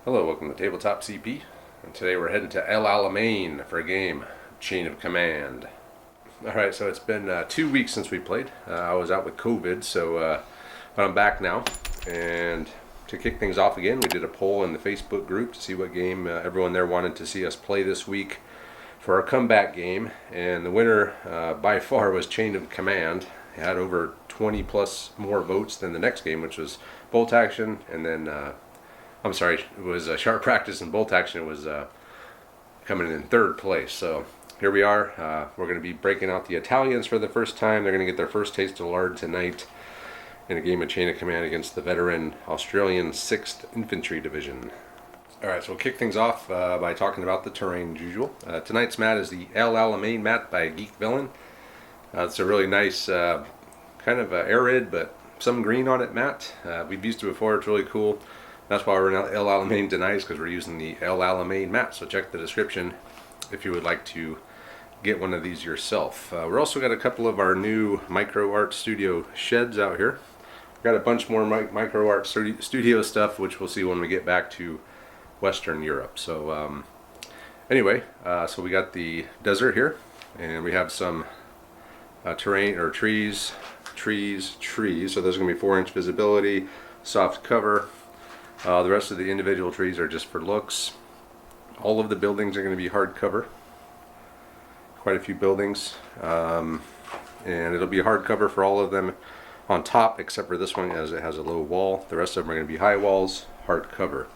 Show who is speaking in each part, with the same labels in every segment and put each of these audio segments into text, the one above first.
Speaker 1: Hello, welcome to Tabletop CP, and today we're heading to Alamein for a game, Chain of Command. Alright, so it's been 2 weeks since we played. I was out with COVID, but I'm back now, and to kick things off again, we did a poll in the Facebook group to see what game everyone there wanted to see us play this week for our comeback game, and the winner by far was Chain of Command. It had over 20 plus more votes than the next game, which was Bolt Action, and then I'm sorry, it was Sharp Practice and Bolt Action. It was coming in third place. So here we are. We're going to be breaking out the Italians for the first time. They're going to get their first taste of Lard tonight in a game of Chain of Command against the veteran Australian 6th Infantry Division. Alright, so we'll kick things off by talking about the terrain as usual. Tonight's mat is the Alamein mat by Geek Villain. It's a really nice, kind of arid but some green on it mat. We've used it before. It's really cool. That's why we're in El Alamein tonight, because we're using the El Alamein mat. So check the description if you would like to get one of these yourself. We're also got a couple of our new Micro Art Studio sheds out here. We've got a bunch more Micro Art Studio stuff, which we'll see when we get back to Western Europe. So anyway, so we got the desert here, and we have some terrain or trees. So there's going to be 4-inch visibility, soft cover. The rest of the individual trees are just for looks. All of the buildings are going to be hardcover. Quite a few buildings. And it'll be hardcover for all of them on top, except for this one as it has a low wall. The rest of them are going to be high walls, hardcover.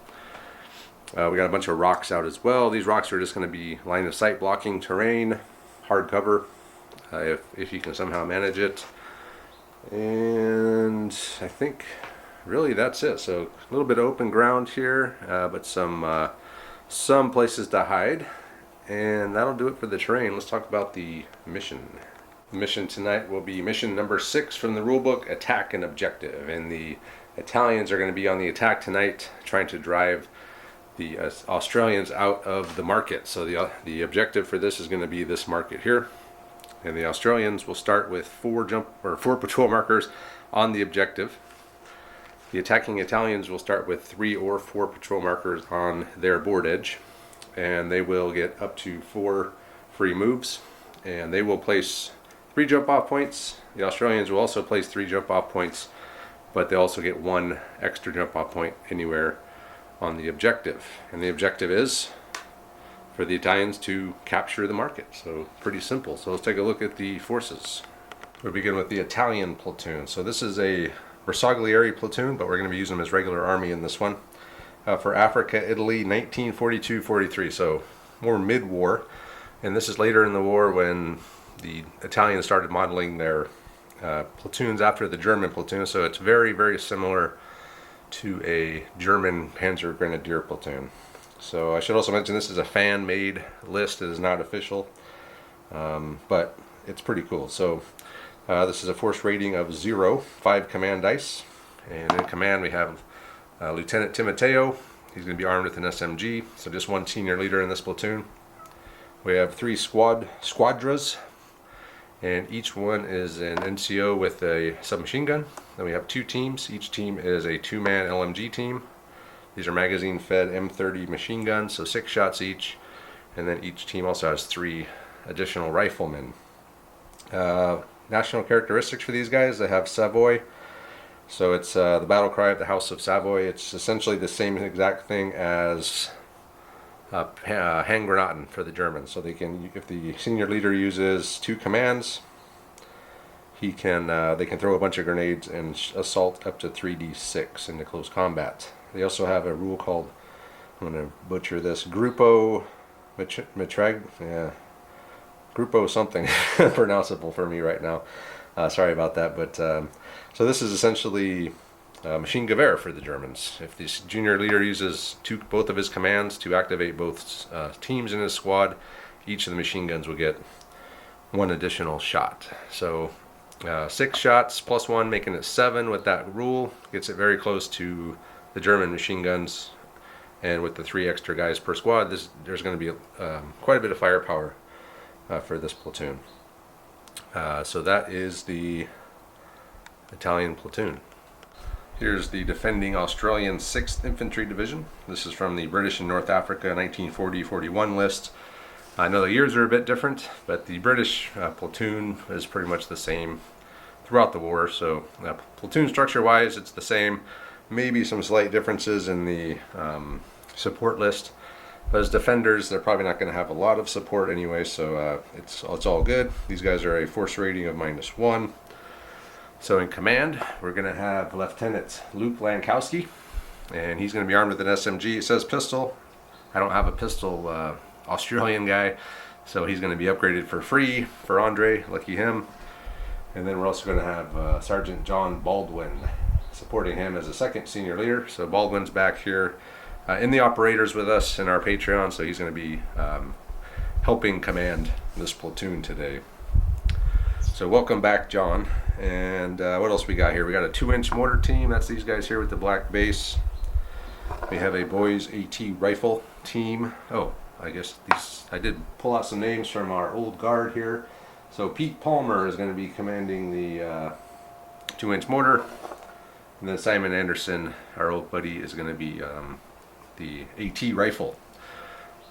Speaker 1: We got a bunch of rocks out as well. These rocks are just going to be line of sight blocking terrain, hardcover, if you can somehow manage it. And I think really that's it. So a little bit of open ground here, but some places to hide, and that'll do it for the terrain. Let's talk about the mission. The mission tonight will be mission number 6 from the rulebook, Attack and Objective, and the Italians are going to be on the attack tonight, trying to drive the Australians out of the market. So the objective for this is going to be this market here, and the Australians will start with 4 patrol markers on the objective. The attacking Italians will start with 3 or 4 patrol markers on their board edge, and they will get up to 4 free moves, and they will place 3 jump off points. The Australians will also place 3 jump off points, but they also get 1 extra jump off point anywhere on the objective, and the objective is for the Italians to capture the market. So pretty simple. So let's take a look at the forces. We'll begin with the Italian platoon. So this is a Bersaglieri platoon, but we're going to be using them as regular army in this one. For Africa, Italy, 1942-43, so more mid-war. And this is later in the war when the Italians started modeling their platoons after the German platoon, so it's very, very similar to a German Panzer Grenadier platoon. So I should also mention this is a fan-made list. It is not official, but it's pretty cool. So this is a force rating of 0, 5 command dice, and in command we have Lieutenant Timoteo. He's going to be armed with an SMG, so just 1 senior leader in this platoon. We have 3 squadras, and each one is an NCO with a submachine gun. Then we have 2 teams. Each team is a 2-man LMG team. These are magazine-fed M30 machine guns, so 6 shots each, and then each team also has 3 additional riflemen. National characteristics for these guys: they have Savoy, so it's the battle cry of the House of Savoy. It's essentially the same exact thing as Handgranaten for the Germans. So they can, if the senior leader uses 2 commands, they can throw a bunch of grenades and assault up to 3d6 into close combat. They also have a rule called, I'm going to butcher this, Gruppo Mitrag. Yeah. Gruppo something pronounceable for me right now. Sorry about that. But so this is essentially machine gewehr for the Germans. If the junior leader uses both of his commands to activate both teams in his squad, each of the machine guns will get 1 additional shot. So 6 shots plus 1, making it 7 with that rule. Gets it very close to the German machine guns. And with the 3 extra guys per squad, there's going to be quite a bit of firepower for this platoon. So that is the Italian platoon. Here's the defending Australian 6th Infantry Division. This is from the British in North Africa 1940-41 list. I know the years are a bit different, but the British platoon is pretty much the same throughout the war. So platoon structure-wise, it's the same. Maybe some slight differences in the support list. But as defenders, they're probably not going to have a lot of support anyway, so it's all good. These guys are a force rating of -1. So in command, we're going to have Lieutenant Luke Lankowski, and he's going to be armed with an SMG. It says pistol. I don't have a pistol Australian guy, so he's going to be upgraded for free for Andre. Lucky him. And then we're also going to have Sergeant John Baldwin supporting him as a second senior leader. So Baldwin's back here in the operators with us in our Patreon, so he's going to be helping command this platoon today. So welcome back, John. And what else we got here? We got a 2-inch mortar team. That's these guys here with the black base. We have a boys AT rifle team. Oh, I guess I did pull out some names from our old guard here. So Pete Palmer is going to be commanding the 2-inch mortar. And then Simon Anderson, our old buddy, is going to be the AT rifle.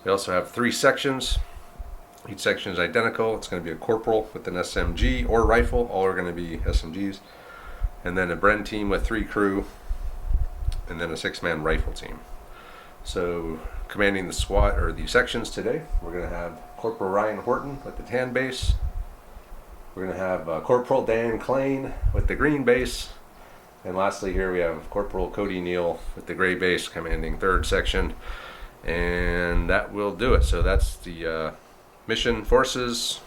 Speaker 1: We also have 3 sections. Each section is identical. It's going to be a corporal with an SMG or rifle. All are going to be SMGs. And then a Bren team with 3 crew. And then a 6-man rifle team. So commanding the SWAT or the sections today, we're going to have Corporal Ryan Horton with the tan base. We're going to have Corporal Dan Klein with the green base. And lastly here we have Corporal Cody Neal with the gray base commanding 3rd section. And that will do it. So that's the mission, forces,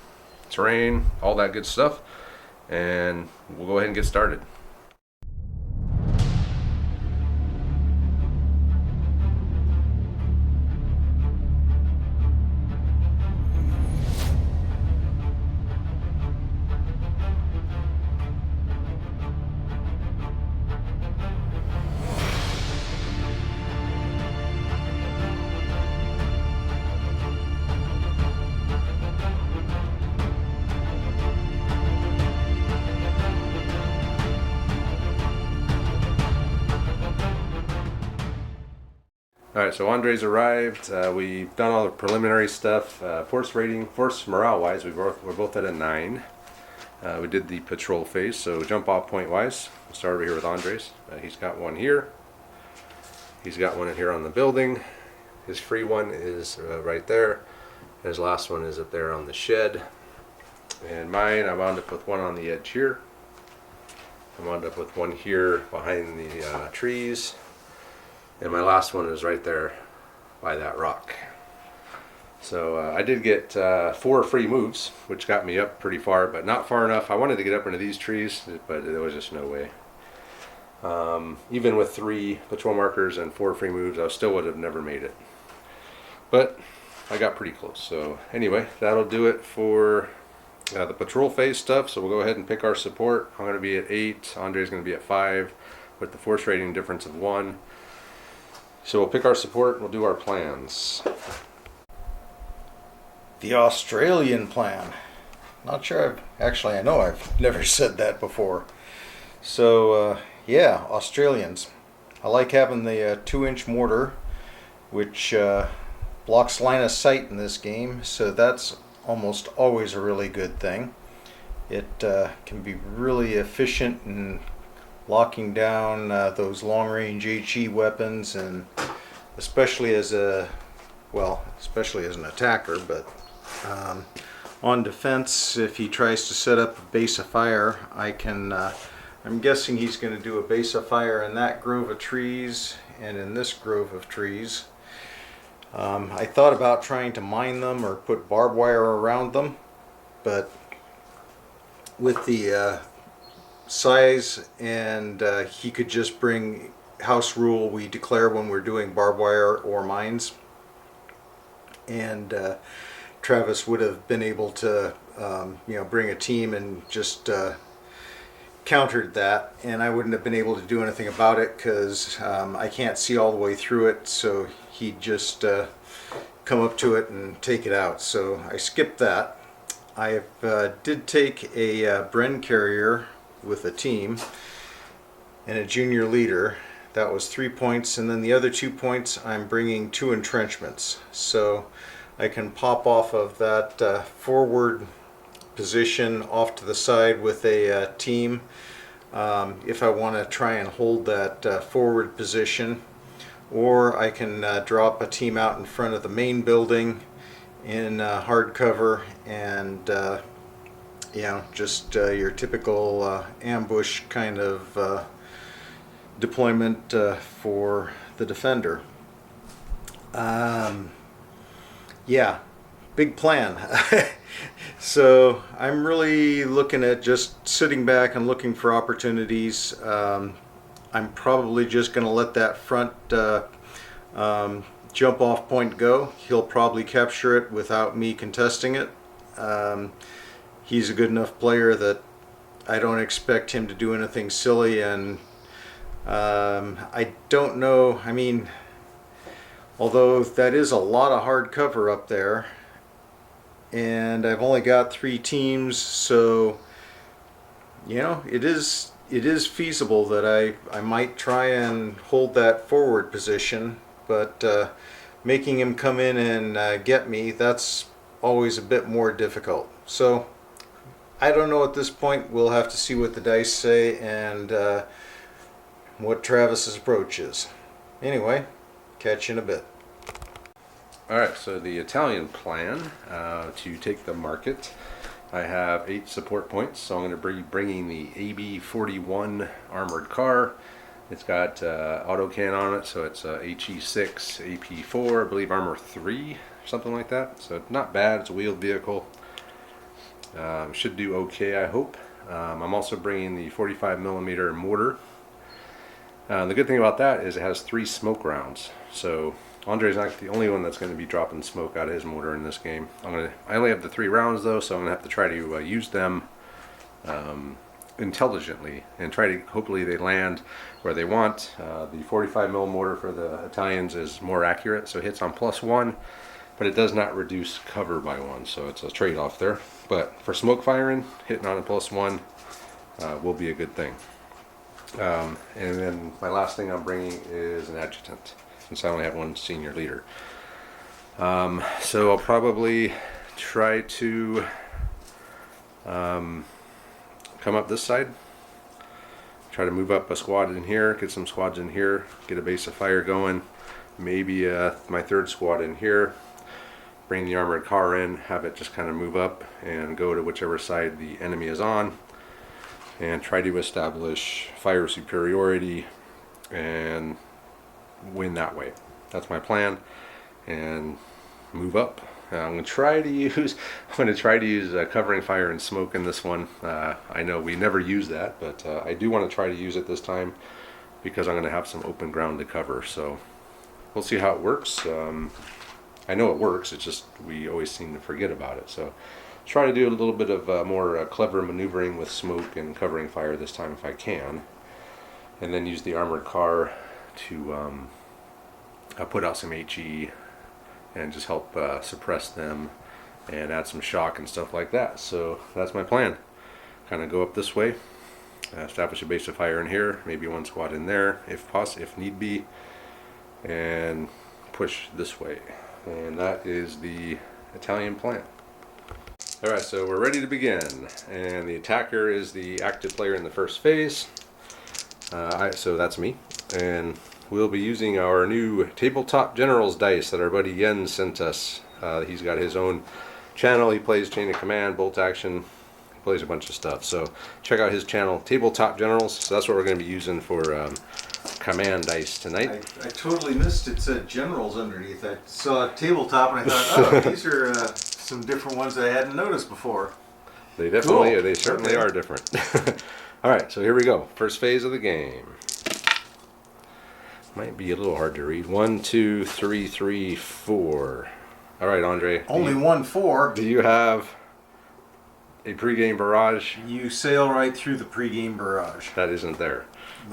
Speaker 1: terrain, all that good stuff. And we'll go ahead and get started. Alright, so Andre's arrived. We've done all the preliminary stuff. Force rating, force morale wise, we're both at a 9. We did the patrol phase, so jump off point wise. We'll start over here with Andres. He's got one here. He's got one in here on the building. His free one is right there. His last one is up there on the shed. And mine, I wound up with one on the edge here. I wound up with one here behind the trees. And my last one is right there by that rock. So I did get 4 free moves, which got me up pretty far, but not far enough. I wanted to get up into these trees, but there was just no way. Even with 3 patrol markers and 4 free moves, I still would have never made it. But I got pretty close. So anyway, that'll do it for the patrol phase stuff. So we'll go ahead and pick our support. I'm going to be at 8. Andre's going to be at 5 with the force rating difference of 1. So we'll pick our support and we'll do our plans.
Speaker 2: The Australian plan. Not sure I know I've never said that before. So yeah, Australians. I like having the 2-inch mortar, which blocks line of sight in this game, so that's almost always a really good thing. It can be really efficient in locking down those long-range HE weapons, and especially as an attacker, but on defense, if he tries to set up a base of fire, I'm guessing he's going to do a base of fire in that grove of trees and in this grove of trees. I thought about trying to mine them or put barbed wire around them, but with the size, and he could just bring house rule, we declare when we're doing barbed wire or mines, and Travis would have been able to bring a team and just countered that, and I wouldn't have been able to do anything about it because I can't see all the way through it, so he'd just come up to it and take it out. So I skipped that. I did take a Bren carrier with a team, and a junior leader. That was 3 points, and then the other 2 points I'm bringing 2 entrenchments. So I can pop off of that forward position off to the side with a team if I want to try and hold that forward position, or I can drop a team out in front of the main building in hard cover and just your typical ambush kind of deployment for the defender. Yeah, big plan. So I'm really looking at just sitting back and looking for opportunities. I'm probably just going to let that front jump off point go. He'll probably capture it without me contesting it. He's a good enough player that I don't expect him to do anything silly, and I don't know, I mean, although that is a lot of hard cover up there, and I've only got 3 teams, so it is feasible that I might try and hold that forward position, but making him come in and get me, that's always a bit more difficult. So I don't know at this point. We'll have to see what the dice say and what Travis's approach is. Anyway, catch you in a bit.
Speaker 1: Alright, so the Italian plan to take the market. I have 8 support points, so I'm going to be bringing the AB-41 armored car. It's got autocan on it, so it's HE6, AP4, I believe armor 3, something like that. So not bad, it's a wheeled vehicle. Should do okay, I hope. I'm also bringing the 45mm mortar. The good thing about that is it has 3 smoke rounds, so Andre's not the only one that's going to be dropping smoke out of his mortar in this game. I only have the 3 rounds though, so I'm going to have to try to use them intelligently and try to, hopefully they land where they want. The 45mm mortar for the Italians is more accurate, so it hits on +1, but it does not reduce cover by 1, so it's a trade-off there. But for smoke firing, hitting on a +1 will be a good thing. And then my last thing I'm bringing is an adjutant, since I only have 1 senior leader. So I'll probably try to come up this side, try to move up a squad in here, get some squads in here, get a base of fire going, maybe my 3rd squad in here, bring the armored car in, have it just kind of move up and go to whichever side the enemy is on, and try to establish fire superiority and win that way. That's my plan, and move up. I'm going to try to use covering fire and smoke in this one. I know we never use that, but I do want to try to use it this time because I'm going to have some open ground to cover. So we'll see how it works. I know it works, it's just we always seem to forget about it. So try to do a little bit of more clever maneuvering with smoke and covering fire this time if I can, and then use the armored car to put out some HE and just help suppress them and add some shock and stuff like that. So that's my plan. Kind of go up this way, establish a base of fire in here, maybe 1 squad in there if need be, and push this way. And that is the Italian plan. Alright, so we're ready to begin, and the attacker is the active player in the first phase. So that's me, and we'll be using our new Tabletop Generals dice that our buddy Yen sent us. He's got his own channel. He plays Chain of Command, Bolt Action, he plays a bunch of stuff. So check out his channel, Tabletop Generals. So that's what we're going to be using for command dice tonight.
Speaker 2: I totally missed it said Generals underneath. I saw a tabletop and I thought, oh, these are some different ones that I hadn't noticed before.
Speaker 1: They definitely,
Speaker 2: Cool.
Speaker 1: They certainly are different. Alright, so here we go. First phase of the game. Might be a little hard to read. 1, 2, 3, 3, 4. Alright, Andre.
Speaker 2: Only 1 4.
Speaker 1: Do you have a pregame barrage?
Speaker 2: You sail right through the pregame barrage.
Speaker 1: That isn't there.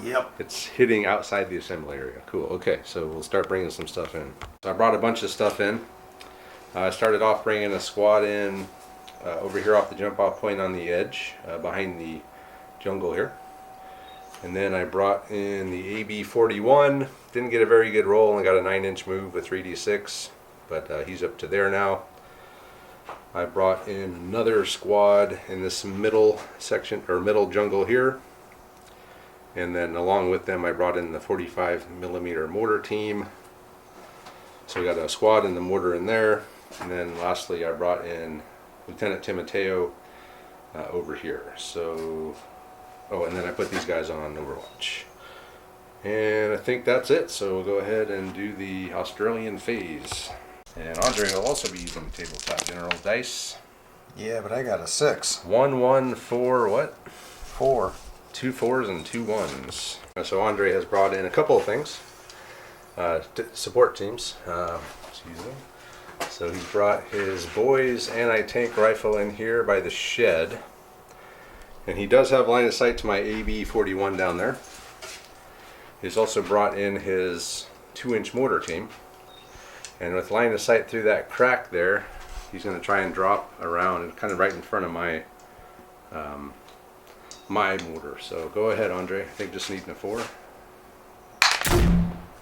Speaker 2: Yep.
Speaker 1: It's hitting outside the assembly area. Cool. Okay, so we'll start bringing some stuff in. So I brought a bunch of stuff in. I started off bringing a squad in over here off the jump off point on the edge behind the jungle here. And then I brought in the AB-41. Didn't get a very good roll, only got a 9-inch move with 3d6, but he's up to there now. I brought in another squad in this middle section, or middle jungle here. And then along with them I brought in the 45mm mortar team. So we got a squad and the mortar in there. And then lastly I brought in Lieutenant Timoteo over here. So, oh, and then I put these guys on Overwatch. And I think that's it. So we'll go ahead and do the Australian phase. And Andre will also be using Tabletop General dice.
Speaker 2: Yeah, but I got a 6.
Speaker 1: 1, 1, 4, what?
Speaker 2: 4.
Speaker 1: 2 4s and 2 1s. So Andre has brought in a couple of things. Support teams. Excuse me. So he brought his boys anti-tank rifle in here by the shed. And he does have line of sight to my AB-41 down there. He's also brought in his 2-inch mortar team. And with line of sight through that crack there, he's going to try and drop around and kind of right in front of my my mortar. So go ahead, Andre. I think just needing a 4.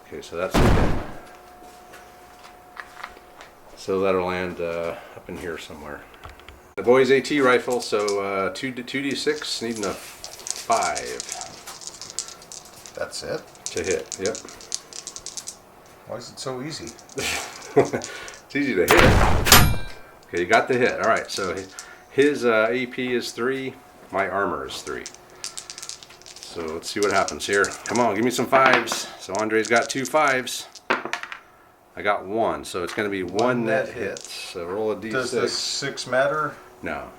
Speaker 1: Okay, so that's it. So that'll land up in here somewhere. The boys AT rifle, so 2d6, needing a 5.
Speaker 2: That's it?
Speaker 1: To hit, yep.
Speaker 2: Why is it so easy?
Speaker 1: It's easy to hit. Okay, you got the hit. Alright, so his AP is 3, my armor is 3. So let's see what happens here. Come on, give me some 5s. So Andre's got 2 5s. I got 1, so it's going to be 1 net hit. So roll a d6.
Speaker 2: Does the 6 matter?
Speaker 1: No.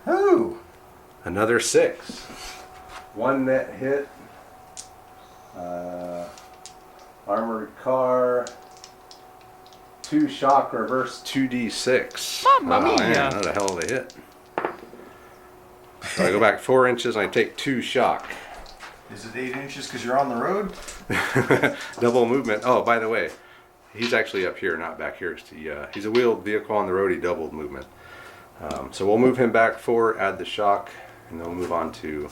Speaker 2: Ooh!
Speaker 1: Another 6. 1 net hit. Armored car. 2 shock reverse 2d6.
Speaker 3: Mamma mia!
Speaker 1: Man, that's a hell of a hit. So I go back 4 inches and I take 2 shock.
Speaker 2: Is it 8 inches because you're on the road?
Speaker 1: Double movement. Oh, by the way, he's actually up here, not back here. He's a wheeled vehicle on the road. He doubled movement. So we'll move him back 4, add the shock, and then we'll move on to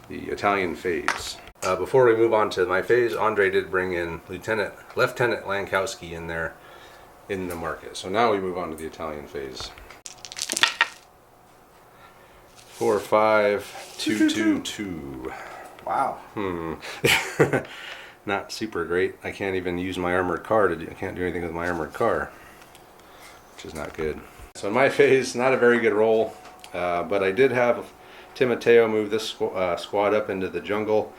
Speaker 1: the Italian phase. Before we move on to my phase, Andre did bring in Lieutenant Lankowski in there in the market. So now we move on to the Italian phase. 4 5 2 2 2.
Speaker 2: Wow.
Speaker 1: Not super great. I can't even use my armored car I can't do anything with my armored car, which is not good. So in my phase, not a very good roll, but I did have Timoteo move this squad up into the jungle.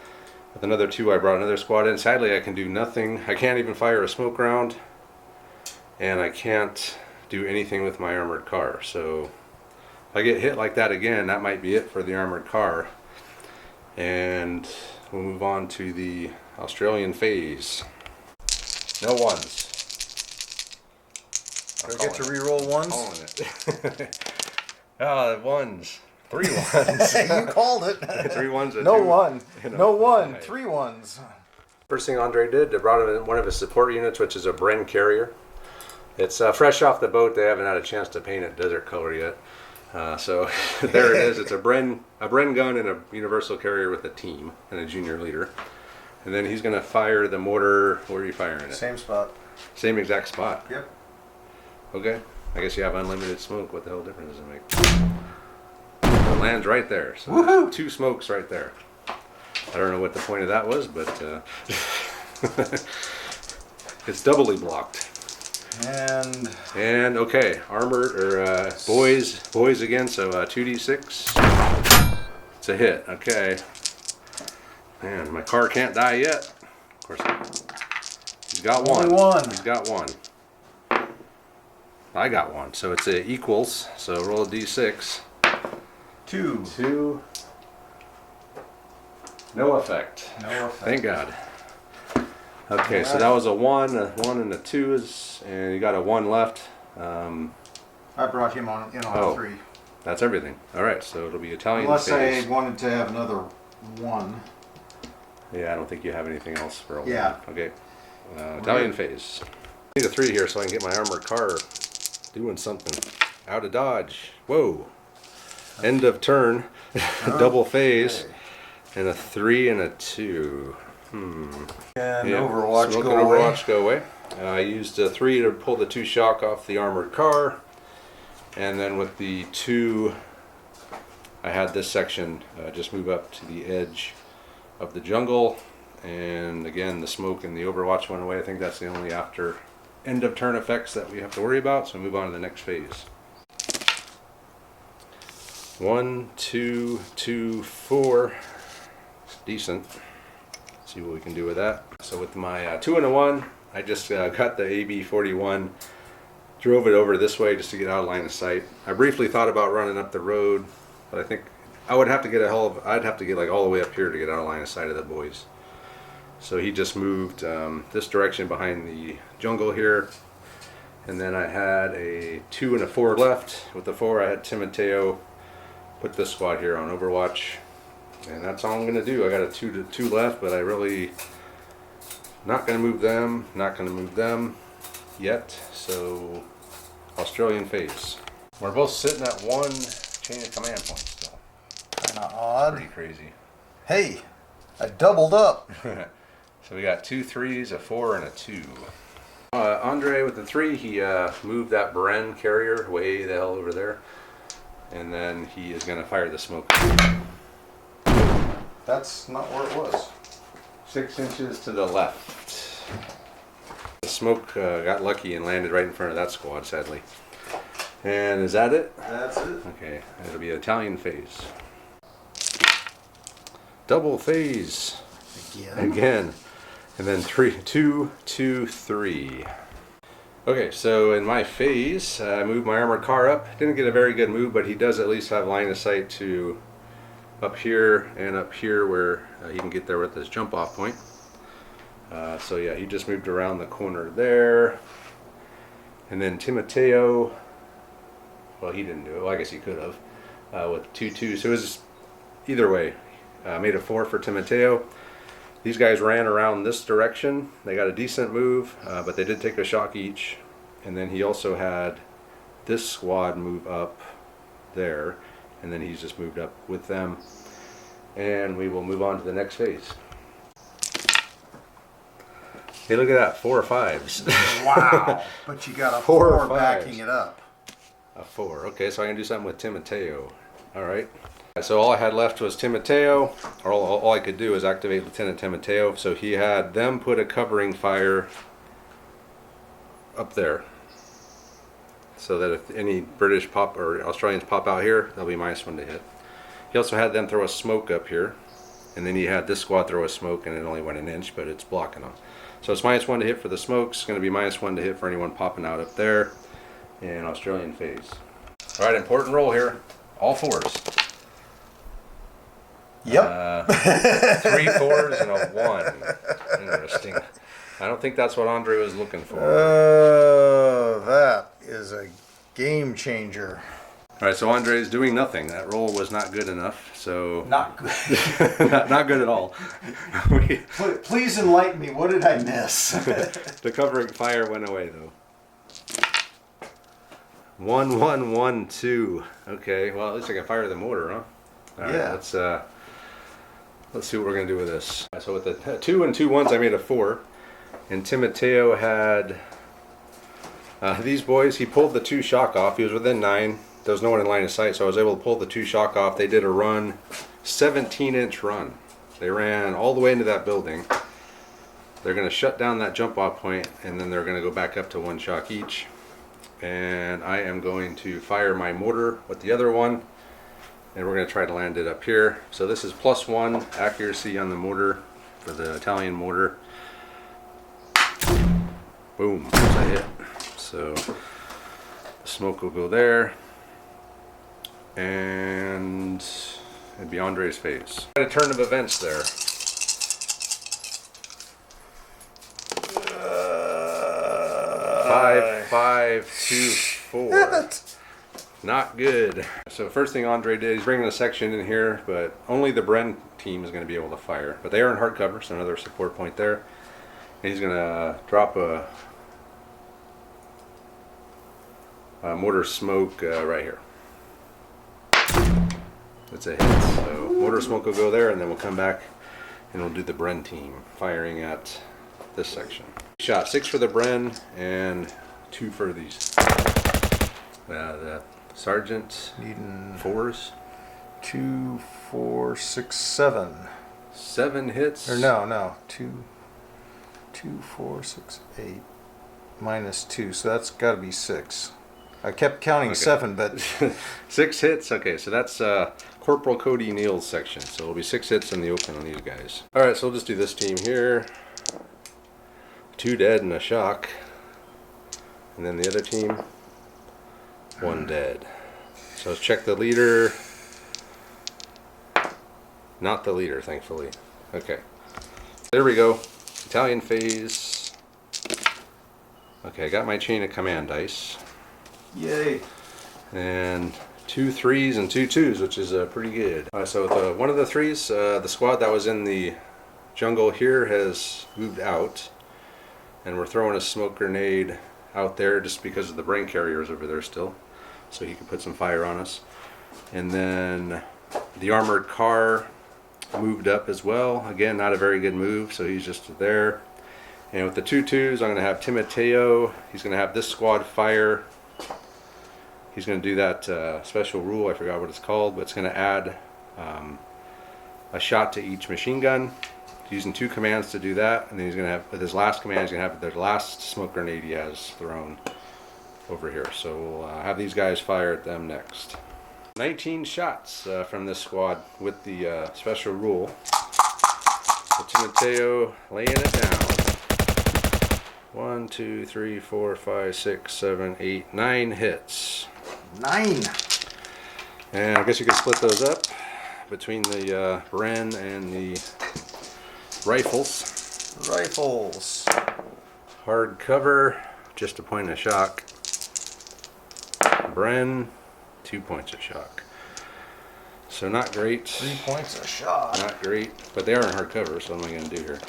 Speaker 1: With another 2, I brought another squad in. Sadly, I can do nothing. I can't even fire a smoke round, and I can't do anything with my armored car. So if I get hit like that again, that might be it for the armored car. And we'll move on to the Australian phase. No 1s.
Speaker 2: Do I get to re-roll 1s?
Speaker 1: Calling it. Ah, 1s. 3 1s.
Speaker 2: You called it.
Speaker 1: 3 1s.
Speaker 2: No 1. No 1.
Speaker 1: Right.
Speaker 2: 3 1s.
Speaker 1: First thing Andre did, they brought in one of his support units, which is a Bren carrier. It's fresh off the boat. They haven't had a chance to paint it desert color yet. So there it is. It's a Bren gun and a universal carrier with a team and a junior leader. And then he's going to fire the mortar. Where are you firing it?
Speaker 2: Same spot.
Speaker 1: Same exact spot.
Speaker 2: Yep.
Speaker 1: Okay. I guess you have unlimited smoke. What the hell difference does it make? It lands right there. So
Speaker 2: woohoo!
Speaker 1: 2 smokes right there. I don't know what the point of that was, but it's doubly blocked. And okay, armored or boys again. So 2d6. It's a hit. Okay. Man, my car can't die yet. Of course, he's got
Speaker 2: Only
Speaker 1: 1.
Speaker 2: one.
Speaker 1: He's got 1. I got 1. So it's a equals. So roll a d6.
Speaker 2: 2.
Speaker 1: 2. No effect.
Speaker 2: No effect.
Speaker 1: Thank God. Okay, so that was a 1 and a 2 and you got a 1 left.
Speaker 2: I brought him on in on
Speaker 1: Oh.
Speaker 2: 3.
Speaker 1: That's everything. All right, so it'll be Italian
Speaker 2: Unless
Speaker 1: phase.
Speaker 2: I wanted to have another 1.
Speaker 1: Yeah, I don't think you have anything else for a 1.
Speaker 2: Yeah.
Speaker 1: Okay. Italian phase. I need a 3 here so I can get my armored car doing something. Out of dodge. Whoa. end of turn, double phase,
Speaker 2: Okay.
Speaker 1: and a 3 and a 2.
Speaker 2: And
Speaker 1: Yeah,
Speaker 2: Overwatch
Speaker 1: smoke
Speaker 2: go
Speaker 1: and
Speaker 2: away.
Speaker 1: Overwatch go away. I used a 3 to pull the 2 shock off the armored car, and then with the 2, I had this section just move up to the edge of the jungle, and again the smoke and the Overwatch went away. I think that's the only after end of turn effects that we have to worry about, so move on to the next phase. 1, 2, 2, 4. Decent. See what we can do with that. So with my 2 and a 1, I just got the AB41, drove it over this way just to get out of line of sight. I briefly thought about running up the road, but I think I would have to get I'd have to get like all the way up here to get out of line of sight of the boys. So he just moved this direction behind the jungle here, and then I had a 2 and a 4 left. With the 4, I had Tim and Teo put this squad here on Overwatch. And that's all I'm going to do. I got a 2 to 2 left, but I really not going to move them, not going to move them yet. So Australian phase. We're both sitting at 1 chain of command point still.
Speaker 2: Kind of odd.
Speaker 1: Pretty crazy.
Speaker 2: Hey, I doubled up.
Speaker 1: So we got 2 3s, a 4, and a 2. Andre with the 3, he moved that Bren carrier way the hell over there. And then he is going to fire the smoke.
Speaker 2: That's not where it was.
Speaker 1: 6 inches to the left. The smoke got lucky and landed right in front of that squad, sadly. And is that it?
Speaker 2: That's it.
Speaker 1: Okay, it'll be Italian phase. Double phase. Again. And then 3, 2, 2, 3. Okay, so in my phase, I moved my armored car up. Didn't get a very good move, but he does at least have line of sight to up here and up here where he can get there with his jump off point. So yeah, he just moved around the corner there. And then Timoteo, well, he didn't do it. Well, I guess he could have with 2 2. So it was either way. Made a 4 for Timoteo. These guys ran around this direction. They got a decent move, but they did take a shock each. And then he also had this squad move up there, and then he's just moved up with them. And we will move on to the next phase. Hey, look at that, 4 5s.
Speaker 2: Wow. But you got a
Speaker 1: 4 or
Speaker 2: 4 backing
Speaker 1: 5s.
Speaker 2: it up.
Speaker 1: A 4. Okay, so I can do something with Timoteo. All right. So all I had left was Timoteo, or all I could do is activate Lieutenant Timoteo. So he had them put a covering fire up there, so that if any British pop or Australians pop out here, they'll be -1 to hit. He also had them throw a smoke up here, and then he had this squad throw a smoke, and it only went an inch, but it's blocking them. So it's -1 to hit for the smokes. It's going to be -1 to hit for anyone popping out up there in Australian phase. All right, important roll here. All 4s.
Speaker 2: Yep.
Speaker 1: 3 4s and a 1. Interesting. I don't think that's what Andre was looking for.
Speaker 2: That is a game changer.
Speaker 1: All right, so Andre is doing nothing. That roll was not good enough. So
Speaker 2: Not good.
Speaker 1: not good at all.
Speaker 2: Please enlighten me. What did I miss?
Speaker 1: The covering fire went away though. 1 1 1 2. Okay, well at least I can fire the motor, huh? All right,
Speaker 2: Yeah.
Speaker 1: let's see what we're gonna do with this. So with the 2 and 2 1s, I made a 4, and Timoteo had these boys. He pulled the 2 shock off. He was within 9. There was no one in line of sight, so I was able to pull the 2 shock off. They did a run, 17-inch run. They ran all the way into that building. They're going to shut down that jump off point, and then they're going to go back up to 1 shock each. And I am going to fire my mortar with the other one, and we're going to try to land it up here. So this is +1 accuracy on the mortar for the Italian mortar. Boom, there's a hit. So the smoke will go there, and it'd be Andre's phase. A turn of events there. 5 5 2 4. Not good. So first thing Andre did, he's bringing a section in here, but only the Bren team is going to be able to fire. But they are in hard cover, so another support point there. And he's going to drop a mortar smoke right here. It's a hit. So motor smoke will go there, and then we'll come back and we'll do the Bren team firing at this section. Shot 6 for the Bren and 2 for these. The Sergeant
Speaker 2: Needing
Speaker 1: 4s.
Speaker 2: 2, 4, 6, 7.
Speaker 1: 7 hits.
Speaker 2: Or no. 2, 4, 6, 8. Minus 2, so that's got to be 6. I kept counting 7, but
Speaker 1: 6 hits. Okay, so that's Corporal Cody Neal's section. So it'll be 6 hits in the open on these guys. All right, so we'll just do this team here. 2 dead and a shock, and then the other team, 1 dead. So let's check the leader. Not the leader, thankfully. Okay, there we go. Italian phase. Okay, I got my chain of command dice.
Speaker 2: yay!
Speaker 1: And 2 3s and 2 2s, which is pretty good. So with one of the 3s, the squad that was in the jungle here has moved out, and we're throwing a smoke grenade out there just because of the brain carriers over there still, so he can put some fire on us. And then the armored car moved up as well. Again, not a very good move, so he's just there. And with the 2 2s, I'm going to have Timoteo. He's going to have this squad fire. He's going to do that special rule, I forgot what it's called, but it's going to add a shot to each machine gun. He's using 2 commands to do that, and then he's going to have, with his last command, he's going to have the last smoke grenade he has thrown over here. So we'll have these guys fire at them next. 19 shots from this squad with the special rule. So Timoteo laying it down. 1, 2, 3, 4, 5, 6, 7, 8, 9 hits.
Speaker 2: 9.
Speaker 1: And I guess you could split those up between the Bren and the rifles.
Speaker 2: Rifles.
Speaker 1: Hard cover, just a point of shock. Bren, 2 points of shock. So not great.
Speaker 2: 3 points a shot.
Speaker 1: Not great, but they are in hard cover, so what am I going to do here?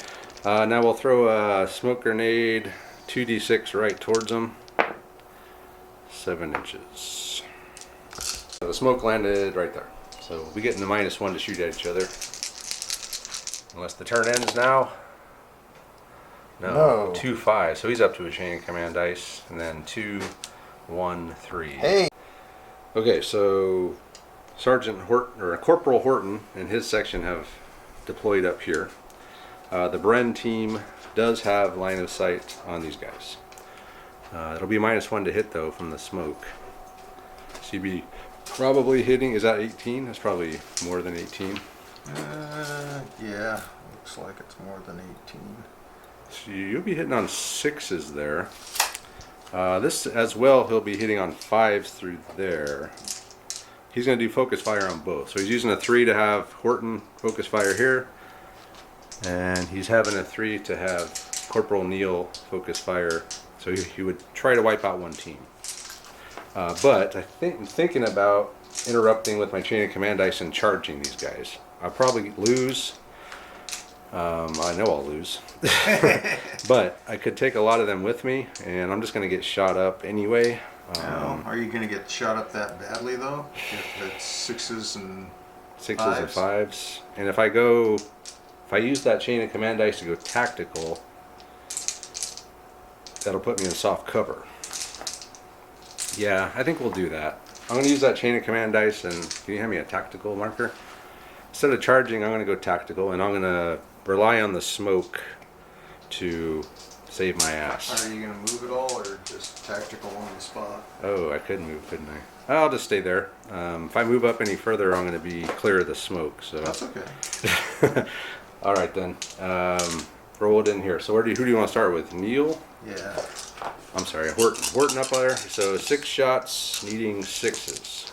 Speaker 1: Now we'll throw a smoke grenade, 2d6 right towards them. 7 inches. So the smoke landed right there. So we'll be getting the -1 to shoot at each other. Unless the turn ends now. No. 2 5. So he's up to a chain of command dice. And then 2 1 3.
Speaker 2: Hey.
Speaker 1: Okay, so Sergeant Horton, or Corporal Horton and his section have deployed up here. The Bren team does have line of sight on these guys. It'll be -1 to hit though from the smoke. So you'd be probably hitting, is that 18? That's probably more than 18.
Speaker 2: Yeah, looks like it's more than 18.
Speaker 1: So you'll be hitting on 6s there. This as well, he'll be hitting on 5s through there. He's going to do focus fire on both. So he's using a 3 to have Horton focus fire here. And he's having a 3 to have Corporal Neal focus fire. So he would try to wipe out one team. But I'm thinking about interrupting with my chain of command dice and charging these guys. I'll probably lose. I know I'll lose. But I could take a lot of them with me, and I'm just going to get shot up anyway.
Speaker 2: Are you going to get shot up that badly though? If it's 6s and
Speaker 1: 6s and 5s. And if I use that chain of command dice to go tactical, that'll put me in soft cover. Yeah, I think we'll do that. I'm going to use that chain of command dice, and can you hand me a tactical marker? Instead of charging, I'm going to go tactical, and I'm going to rely on the smoke to save my ass.
Speaker 2: Are you going to move at all, or just tactical on the spot?
Speaker 1: Oh, I could move, couldn't I? I'll just stay there. If I move up any further, I'm going to be clear of the smoke. So
Speaker 2: that's okay.
Speaker 1: All right then. Roll it in here. So who do you want to start with? Neal?
Speaker 2: Yeah.
Speaker 1: I'm sorry, Horton. Horton up there. So 6 shots, needing 6s.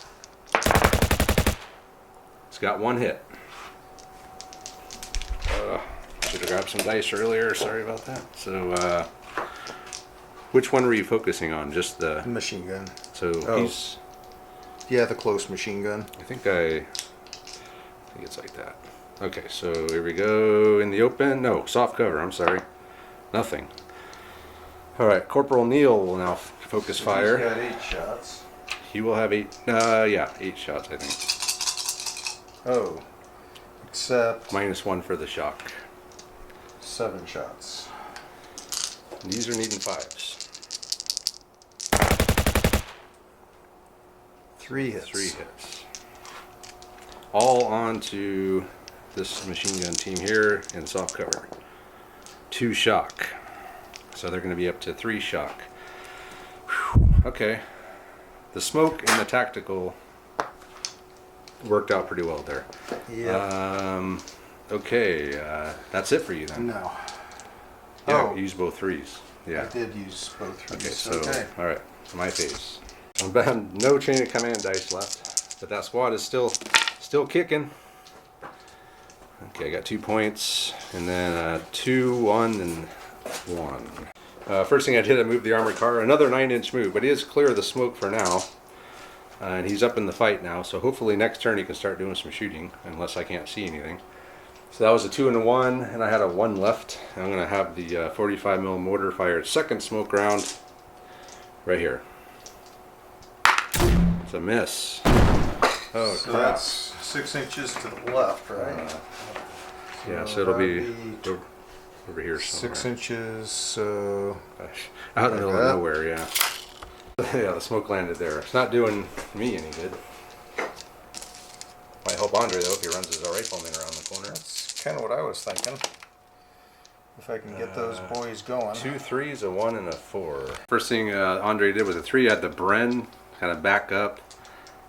Speaker 1: It's got 1 hit. Should have grabbed some dice earlier. Sorry about that. So, which one were you focusing on? Just the
Speaker 2: machine gun.
Speaker 1: So he's.
Speaker 2: Yeah, the close machine gun.
Speaker 1: I think it's like that. Okay, so here we go in the open. No, soft cover. I'm sorry. Nothing. All right, Corporal Neal will now focus fire.
Speaker 2: He's got 8 shots.
Speaker 1: He will have 8. Yeah, 8 shots, I think.
Speaker 2: Oh, except
Speaker 1: -1 for the shock.
Speaker 2: 7 shots.
Speaker 1: These are needing 5s.
Speaker 2: 3 hits.
Speaker 1: 3 hits. All onto this machine gun team here in soft cover. 2 shock. So they're going to be up to 3 shock. Whew. Okay. The smoke and the tactical worked out pretty well there.
Speaker 2: Yeah.
Speaker 1: Okay. That's it for you then.
Speaker 2: No.
Speaker 1: Yeah,
Speaker 2: Oh.
Speaker 1: use both 3s. Yeah.
Speaker 2: I did use both 3s.
Speaker 1: Okay, so, alright, my phase. I have no chain of command dice left, but that squad is still kicking. Okay, I got 2 points, and then 2, 1, and 1. First thing I did, I moved the armored car. Another 9-inch move, but he is clear of the smoke for now. And he's up in the fight now, so hopefully next turn he can start doing some shooting, unless I can't see anything. So that was a 2 and a 1, and I had a 1 left. I'm going to have the 45mm mortar fired second smoke round right here. It's a miss. Oh,
Speaker 2: So
Speaker 1: crap.
Speaker 2: that's 6 inches to the left, right?
Speaker 1: Yeah, so it'll
Speaker 2: that'd
Speaker 1: be over here somewhere.
Speaker 2: 6 inches, so
Speaker 1: Gosh, out in the middle of nowhere, yeah. Yeah, the smoke landed there. It's not doing me any good. Might help Andre though if he runs his rifleman around the corner.
Speaker 2: that's kind of what I was thinking. If I can get those boys going.
Speaker 1: 2 3s, a 1, and a 4. First thing Andre did with a 3, had the Bren kind of back up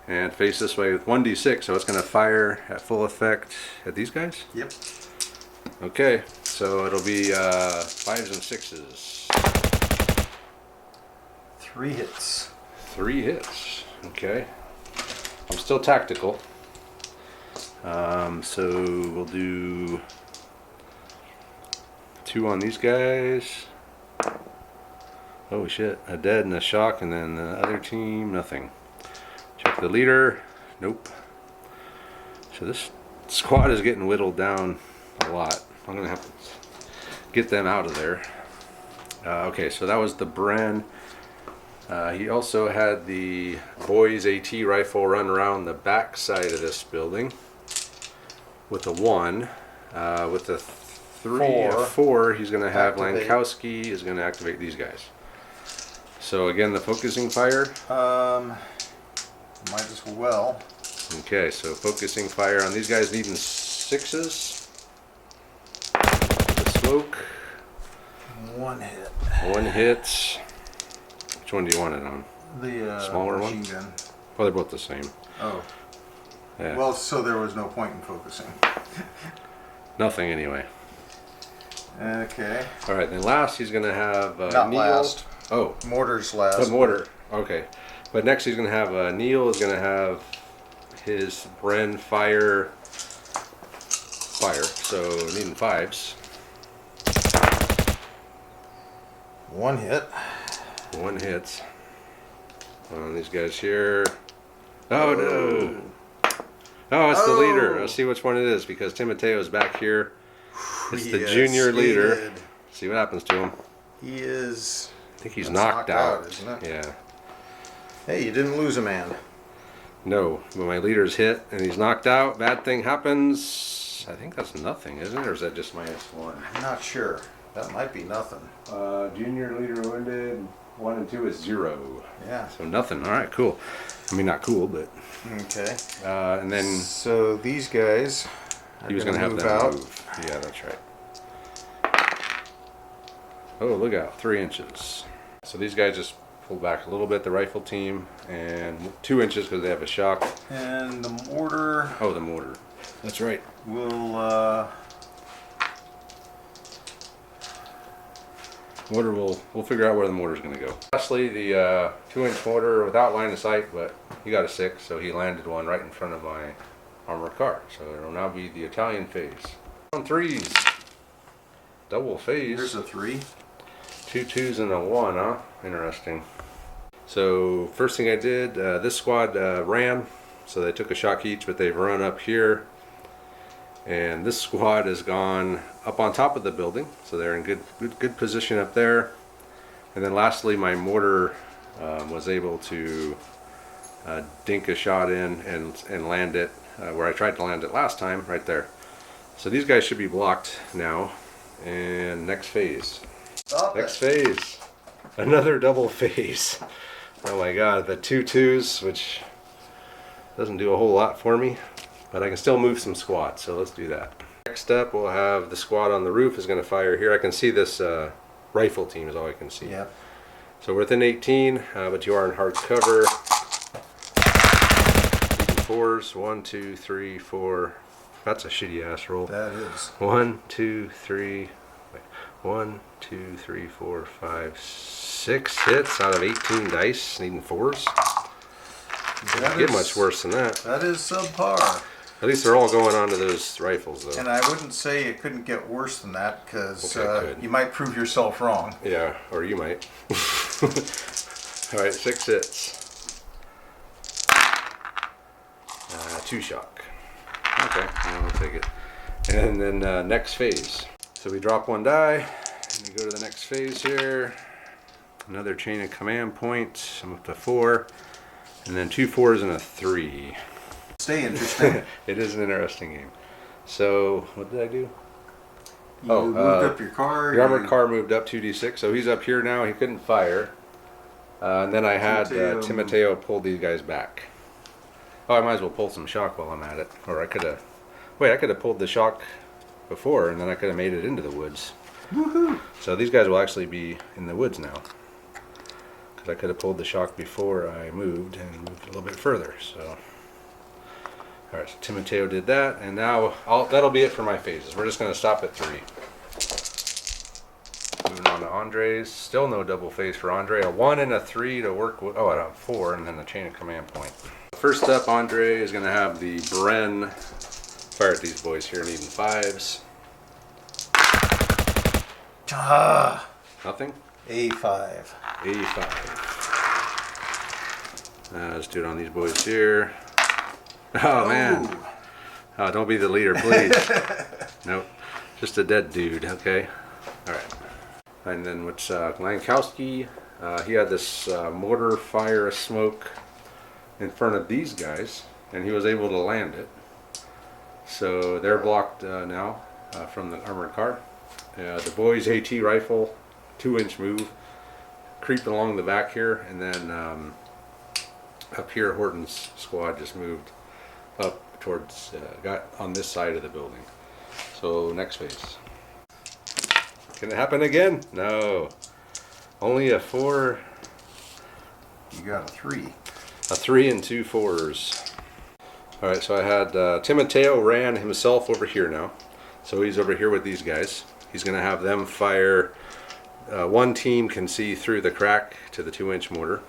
Speaker 1: and face this way with 1d6, so it's going to fire at full effect at these guys?
Speaker 2: Yep.
Speaker 1: Okay, so it'll be 5s and 6s.
Speaker 2: 3 hits.
Speaker 1: 3 hits. Okay. I'm still tactical. So we'll do 2 on these guys. Oh shit, a dead and a shock, and then the other team, nothing. Check the leader. Nope. So this squad is getting whittled down a lot. I'm gonna have to get them out of there. Okay, so that was the Bren. He also had the boys AT rifle run around the back side of this building with a 1. With a 4, he's going to have
Speaker 2: Activate.
Speaker 1: Lankowski is going to activate these guys. So again, the focusing fire.
Speaker 2: Might as well.
Speaker 1: Okay, so focusing fire on these guys needing 6s. The smoke.
Speaker 2: 1 hit.
Speaker 1: 1 hit. Which one do you want it on?
Speaker 2: The
Speaker 1: Smaller
Speaker 2: machine
Speaker 1: one?
Speaker 2: gun.
Speaker 1: Well, they're both the same.
Speaker 2: Oh.
Speaker 1: Yeah.
Speaker 2: Well, so there was no point in focusing.
Speaker 1: Nothing anyway.
Speaker 2: Okay.
Speaker 1: All right, then last he's going to have
Speaker 2: Not
Speaker 1: Neil.
Speaker 2: last.
Speaker 1: Oh,
Speaker 2: Mortar's last.
Speaker 1: the mortar. Okay, but next he's going to have Neil is going to have his Bren fire. So needing 5s.
Speaker 2: 1 hit.
Speaker 1: 1 hits. On these guys here. Oh no! Oh, it's the leader. Let's see which one it is because Timoteo's back here. It's the
Speaker 2: Yes,
Speaker 1: junior
Speaker 2: he
Speaker 1: leader.
Speaker 2: did.
Speaker 1: See what happens to him.
Speaker 2: He is.
Speaker 1: I think he's
Speaker 2: That's
Speaker 1: knocked out.
Speaker 2: isn't it?
Speaker 1: Yeah.
Speaker 2: Hey, you didn't lose a man.
Speaker 1: No, when my leader's hit and he's knocked out, bad thing happens. I think that's nothing, isn't it? Or is that just -1?
Speaker 2: I'm not sure. That might be nothing.
Speaker 1: Junior leader wounded. 1 and 2 is 0.
Speaker 2: Yeah.
Speaker 1: So nothing. All right, cool. I mean, not cool, but.
Speaker 2: Okay.
Speaker 1: And then
Speaker 2: So these guys are
Speaker 1: he was
Speaker 2: going
Speaker 1: going
Speaker 2: to
Speaker 1: to
Speaker 2: move
Speaker 1: have them
Speaker 2: out.
Speaker 1: move. Yeah, that's right. Oh, look out. 3 inches. So these guys just pull back a little bit, the rifle team, and 2 inches because they have a shock.
Speaker 2: And the mortar
Speaker 1: Oh, the mortar. That's right.
Speaker 2: will.
Speaker 1: Mortar we'll figure out where the mortar's going to go. Lastly, the 2-inch mortar without line of sight, but he got a 6, so he landed one right in front of my armored car. So it'll now be the Italian phase. On 3s. Double phase.
Speaker 2: Here's a 3.
Speaker 1: 2 2s and a 1, huh? Interesting. So first thing I did, this squad ran, so they took a shock each, but they've run up here. And this squad has gone up on top of the building, so they're in good position up there. And then lastly, my mortar was able to dink a shot in and land it where I tried to land it last time, right there. So these guys should be blocked now. And next phase. Next phase. Another double phase. Oh my god, the 2-2s, which doesn't do a whole lot for me, but I can still move some squads, so let's do that. Next up, we'll have the squad on the roof is going to fire here. I can see this rifle team is all I can see.
Speaker 2: Yep.
Speaker 1: So we're within 18, but you are in hard cover. Fours, 1, 2, 3, 4. That's a shitty ass roll.
Speaker 2: That is.
Speaker 1: 1, 2, 3. 1, 2, 3, 4, 5, 6 hits out of 18 dice, needing 4s. Doesn't get much worse than that.
Speaker 2: That is subpar.
Speaker 1: At least they're all going onto those rifles, though.
Speaker 2: And I wouldn't say it couldn't get worse than that, because
Speaker 1: Okay,
Speaker 2: you might prove yourself wrong.
Speaker 1: Yeah, or you might. Alright, 6 hits. 2 shock. Okay, I'll take it. And then next phase. So we drop 1 die, and we go to the next phase here. Another chain of command points. I'm up to 4. And then 2 4s and a 3.
Speaker 2: Stay interesting.
Speaker 1: It is an interesting game. So, what did I do?
Speaker 2: You moved up your car.
Speaker 1: The armored car moved up 2d6, so he's up here now. He couldn't fire. And then I had Timoteo pull these guys back. Oh, I might as well pull some shock while I'm at it. Or I could have... Wait, I could have pulled the shock before, and then I could have made it into the woods.
Speaker 2: Woohoo!
Speaker 1: So these guys will actually be in the woods now. Because I could have pulled the shock before I moved, and moved a little bit further, so... Alright, so Timoteo did that, and now that'll be it for my phases. We're just going to stop at 3. Moving on to Andre's. Still no double phase for Andre. A 1 and a 3 to work with. Oh, a 4, and then a chain of command point. First up, Andre is going to have the Bren fire at these boys here, needing 5s. Nothing?
Speaker 2: A5.
Speaker 1: A5. Let's do it on these boys here. Oh, man. Oh, don't be the leader, please. Nope. Just a dead dude, okay? Alright. And then what's Lankowski? He had this mortar fire smoke in front of these guys, and he was able to land it. So they're blocked now from the armored car. The boys' AT rifle, 2-inch move, creeping along the back here, and then up here Horton's squad just moved up towards, got on this side of the building. So next phase. Can it happen again? No. Only a 4.
Speaker 2: You got a 3.
Speaker 1: A 3 and 2 4s. Alright, so I had Timoteo ran himself over here now. So he's over here with these guys. He's going to have them fire. One team can see through the crack to the 2-inch mortar.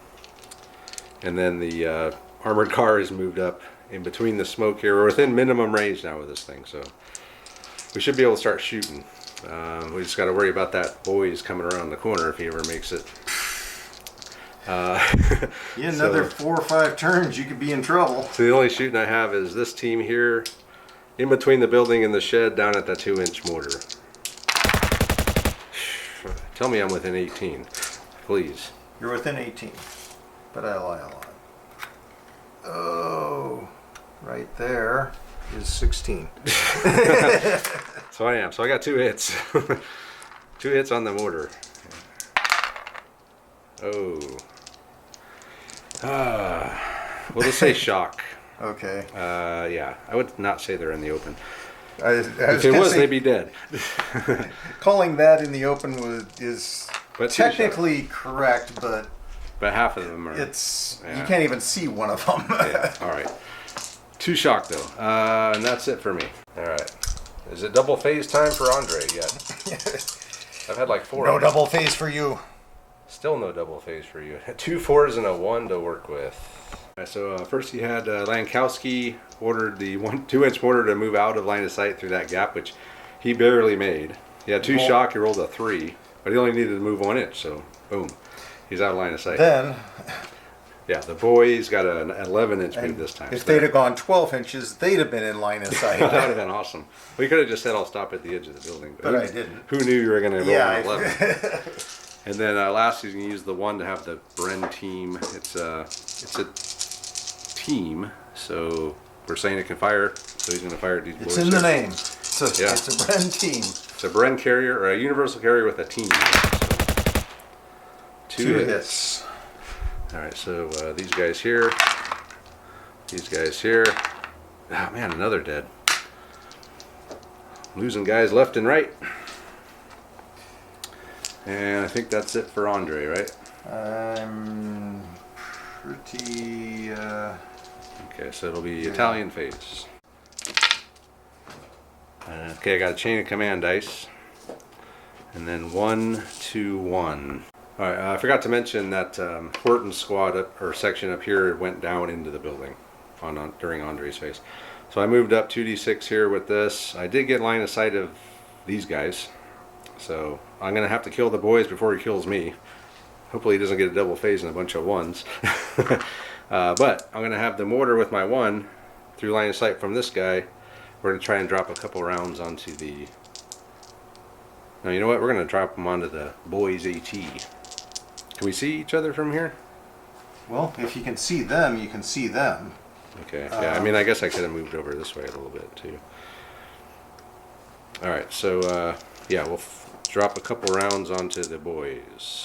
Speaker 1: And then the armored car is moved up in between the smoke here. We're within minimum range now with this thing, so we should be able to start shooting. We just got to worry about that boys coming around the corner if he ever makes it.
Speaker 2: Another 4 or 5 turns, you could be in trouble.
Speaker 1: So the only shooting I have is this team here, in between the building and the shed, down at that 2-inch mortar. Tell me I'm within 18, please.
Speaker 2: You're within 18, but I lie a lot. Oh, right there is 16.
Speaker 1: So I am. So I got 2 hits. 2 hits on the mortar. Oh. We'll just say shock.
Speaker 2: Okay.
Speaker 1: Yeah, I would not say they're in the open.
Speaker 2: If
Speaker 1: it was, they'd be dead.
Speaker 2: Calling that in the open is
Speaker 1: But
Speaker 2: technically correct, but
Speaker 1: half of them are.
Speaker 2: It's
Speaker 1: yeah.
Speaker 2: You can't even see one of them.
Speaker 1: Yeah. All right. 2 shock though, and that's it for me. All right. Is it double phase time for Andre yet? I've had like 4.
Speaker 2: No double phase for you.
Speaker 1: Still no double phase for you. 2 4s and a 1 to work with. So first he had Lankowski ordered the 2-inch mortar to move out of line of sight through that gap, which he barely made. He had 2 shock, he rolled a 3, but he only needed to move 1 inch, so boom, he's out of line of sight.
Speaker 2: Then,
Speaker 1: yeah, the boys got an 11-inch move this time.
Speaker 2: If they'd have gone 12 inches, they'd have been in line of sight.
Speaker 1: That would have been awesome. We could have just said, "I'll stop at the edge of the building,"
Speaker 2: but I didn't.
Speaker 1: Who knew you were going to roll an 11?
Speaker 2: Yeah.
Speaker 1: And then last he's going to use the 1 to have the Bren team. It's a team, so we're saying it can fire, so he's going to fire at these boys.
Speaker 2: It's in the
Speaker 1: here.
Speaker 2: name. It's a Bren team.
Speaker 1: It's a Bren carrier, or a universal carrier with a team. So, two hits. Alright, so these guys here. These guys here. Oh man, another dead. Losing guys left and right. And I think that's it for Andre, right?
Speaker 2: I'm pretty...
Speaker 1: Okay, so it'll be Italian phase. Okay, I got a chain of command dice. And then 1, 2, 1. Alright, I forgot to mention that Horton's squad or section up here went down into the building during Andre's phase. So I moved up 2d6 here with this. I did get line of sight of these guys. So I'm going to have to kill the boys before he kills me. Hopefully he doesn't get a double phase and a bunch of ones. But I'm going to have the mortar with my 1 through line of sight from this guy. We're going to try and drop a couple rounds onto the... No, you know what? We're going to drop them onto the boys AT. Can we see each other from here?
Speaker 2: Well, if you can see them, you can see them.
Speaker 1: Okay, yeah, I mean, I guess I could have moved over this way a little bit too. Alright, so, yeah, we'll drop a couple rounds onto the boys.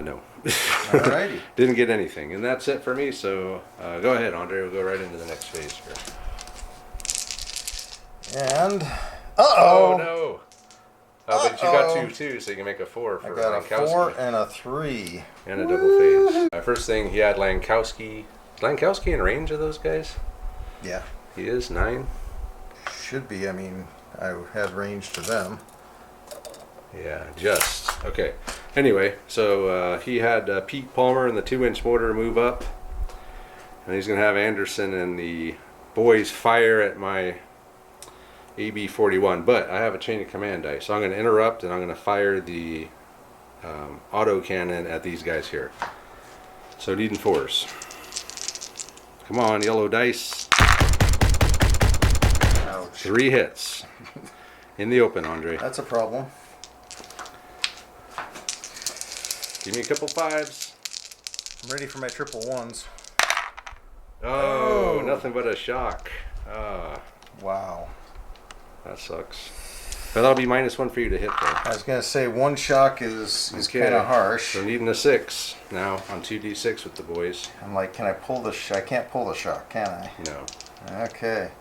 Speaker 1: No.
Speaker 2: Alrighty.
Speaker 1: Didn't get anything, and that's it for me, so go ahead, Andre, we'll go right into the next phase here.
Speaker 2: And...
Speaker 1: Oh, no! But you got 2 too, so you can make a 4 for
Speaker 2: I got a
Speaker 1: Lankowski.
Speaker 2: 4 and a 3.
Speaker 1: And a double phase. First thing, he had Lankowski. Is Lankowski in range of those guys?
Speaker 2: Yeah.
Speaker 1: He is 9?
Speaker 2: Should be. I mean, I had range to them.
Speaker 1: Yeah, just. Okay. Anyway, so he had Pete Palmer and the 2-inch mortar move up. And he's going to have Anderson and the boys fire at my AB-41. But I have a chain of command dice. So I'm going to interrupt and I'm going to fire the autocannon at these guys here. So needing 4s. Come on, yellow dice.
Speaker 2: Ouch.
Speaker 1: 3 hits. In the open, Andre.
Speaker 2: That's a problem.
Speaker 1: Give me a couple 5s.
Speaker 2: I'm ready for my triple 1s.
Speaker 1: Oh, nothing but a shock.
Speaker 2: Wow.
Speaker 1: That sucks. But that'll be -1 for you to hit though.
Speaker 2: I was going to say one shock is
Speaker 1: Okay.
Speaker 2: kind of harsh.
Speaker 1: So needing a 6 now on 2d6 with the boys.
Speaker 2: I'm like, can I pull the I can't pull the shock, can I?
Speaker 1: No.
Speaker 2: Okay.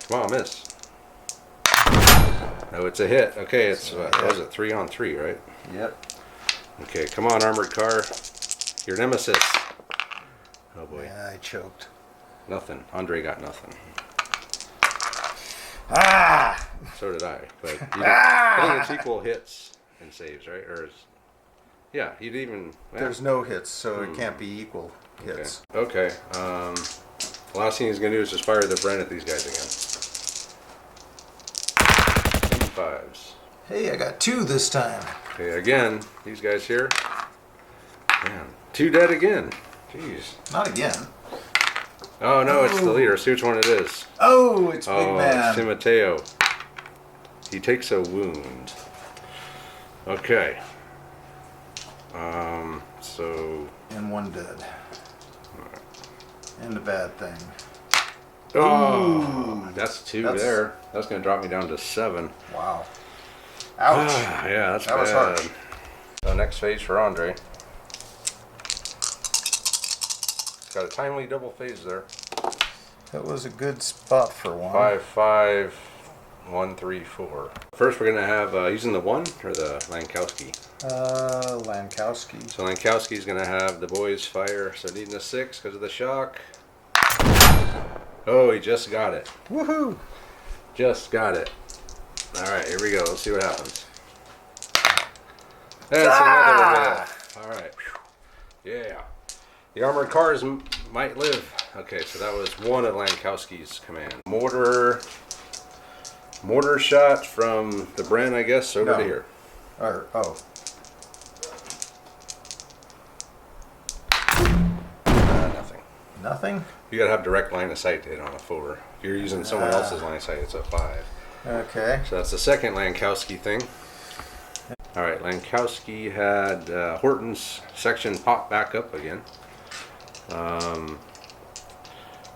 Speaker 1: Come on, miss. No, it's a hit. Okay, it's what was it, 3 on 3, right?
Speaker 2: Yep.
Speaker 1: Okay, come on, armored car. Your nemesis. Oh boy.
Speaker 2: Yeah, I choked.
Speaker 1: Nothing. Andre got nothing.
Speaker 2: Ah!
Speaker 1: So did I. But you know, I think it's equal hits and saves, right? Or is, yeah, he'd even. Yeah.
Speaker 2: There's no hits, so it can't be equal hits.
Speaker 1: Okay. The last thing he's gonna do is just fire the Bren at these guys again. 5s.
Speaker 2: Hey, I got 2 this time.
Speaker 1: Okay, again, these guys here. Man, 2 dead again. Jeez.
Speaker 2: Not again.
Speaker 1: Oh no, it's the leader. See which one it is.
Speaker 2: Oh, it's Big
Speaker 1: Oh,
Speaker 2: Man.
Speaker 1: it's Timoteo. He takes a wound. Okay. So.
Speaker 2: And 1 dead. And the bad thing.
Speaker 1: Oh, that's 2 there. That's gonna drop me down to 7.
Speaker 2: Wow. Ouch.
Speaker 1: Yeah, that's
Speaker 2: That
Speaker 1: bad.
Speaker 2: was harsh.
Speaker 1: So next phase for Andre. Got a timely double phase there.
Speaker 2: That was a good spot for 1.
Speaker 1: 5, 5, 1, 3, 4. First, we're gonna have using the 1 or the Lankowski.
Speaker 2: Lankowski.
Speaker 1: So Lankowski's gonna have the boys fire. So needing a 6 because of the shock. Oh, he just got it.
Speaker 2: Woohoo!
Speaker 1: Just got it. All right, here we go. Let's see what happens. That's another hit. All right. Yeah. The armored cars might live. Okay, so that was 1 of Lankowski's command. Mortar shot from the Bren, I guess, over to here. Nothing.
Speaker 2: Nothing?
Speaker 1: You gotta have direct line of sight to hit on a 4. If you're using someone else's line of sight, it's a 5.
Speaker 2: Okay.
Speaker 1: So that's the second Lankowski thing. All right, Lankowski had Horton's section pop back up again.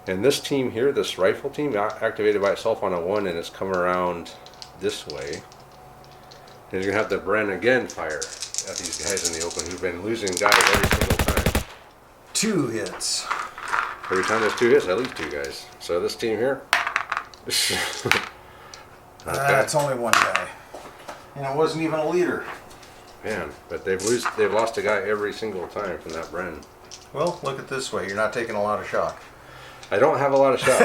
Speaker 1: And this team here, this rifle team, got activated by itself on a 1, and it's come around this way. And you're going to have the Bren again fire at these guys in the open who've been losing guys every single time.
Speaker 2: 2 hits.
Speaker 1: Every time there's 2 hits, I lose 2 guys. So this team here. Okay.
Speaker 2: It's only 1 guy. And it wasn't even a leader.
Speaker 1: Man, but they've lost a guy every single time from that Bren.
Speaker 2: Well, look at this way. You're not taking a lot of shock.
Speaker 1: I don't have a lot of shock.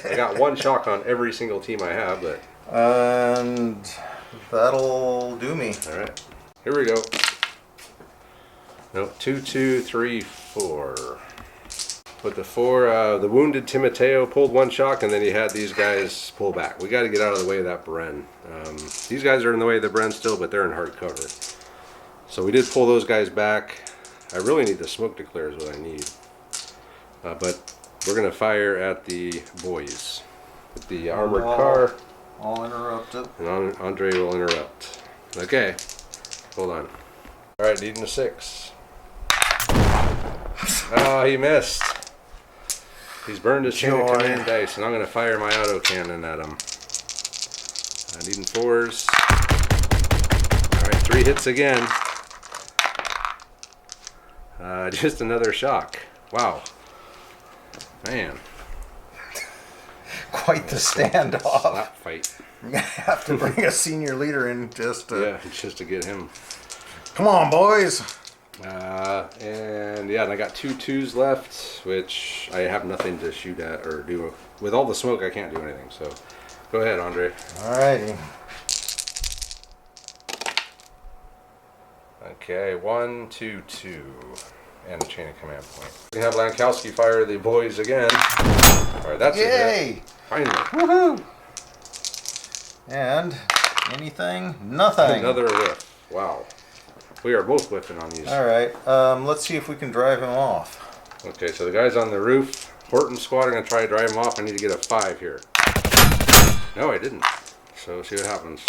Speaker 1: I got 1 shock on every single team I have, but...
Speaker 2: And that'll do me.
Speaker 1: Alright, here we go. Nope, 2, 2, 3, 4. With the 4, the wounded Timoteo pulled 1 shock, and then he had these guys pull back. We got to get out of the way of that Bren. These guys are in the way of the Bren still, but they're in hard cover. So we did pull those guys back. I really need the smoke to clear is what I need. But we're going to fire at the boys. With the armored car.
Speaker 2: I'll interrupt it.
Speaker 1: And Andre will interrupt. Okay. Hold on. Alright, needing a 6. Oh, he missed. He's burned his chain of command dice, and I'm going to fire my autocannon at him. Needing 4s. Alright, 3 hits again. Just another shock. Wow. Man.
Speaker 2: Quite the standoff.
Speaker 1: Slap fight.
Speaker 2: You're going to have to bring a senior leader in just to...
Speaker 1: Yeah, just to get him.
Speaker 2: Come on, boys.
Speaker 1: And yeah, and I got 2 2s left, which I have nothing to shoot at or do. With all the smoke, I can't do anything. So go ahead, Andre.
Speaker 2: Alrighty.
Speaker 1: Okay, 1, 2, 2. And a chain of command point. We have Lankowski fire the boys again. Alright, that's a hit. Finally.
Speaker 2: Woohoo! And anything? Nothing.
Speaker 1: Another whiff. Wow. We are both whiffing on these.
Speaker 2: Alright, let's see if we can drive him off.
Speaker 1: Okay, so the guy's on the roof. Horton squad are going to try to drive him off. I need to get a 5 here. No, I didn't. So see what happens.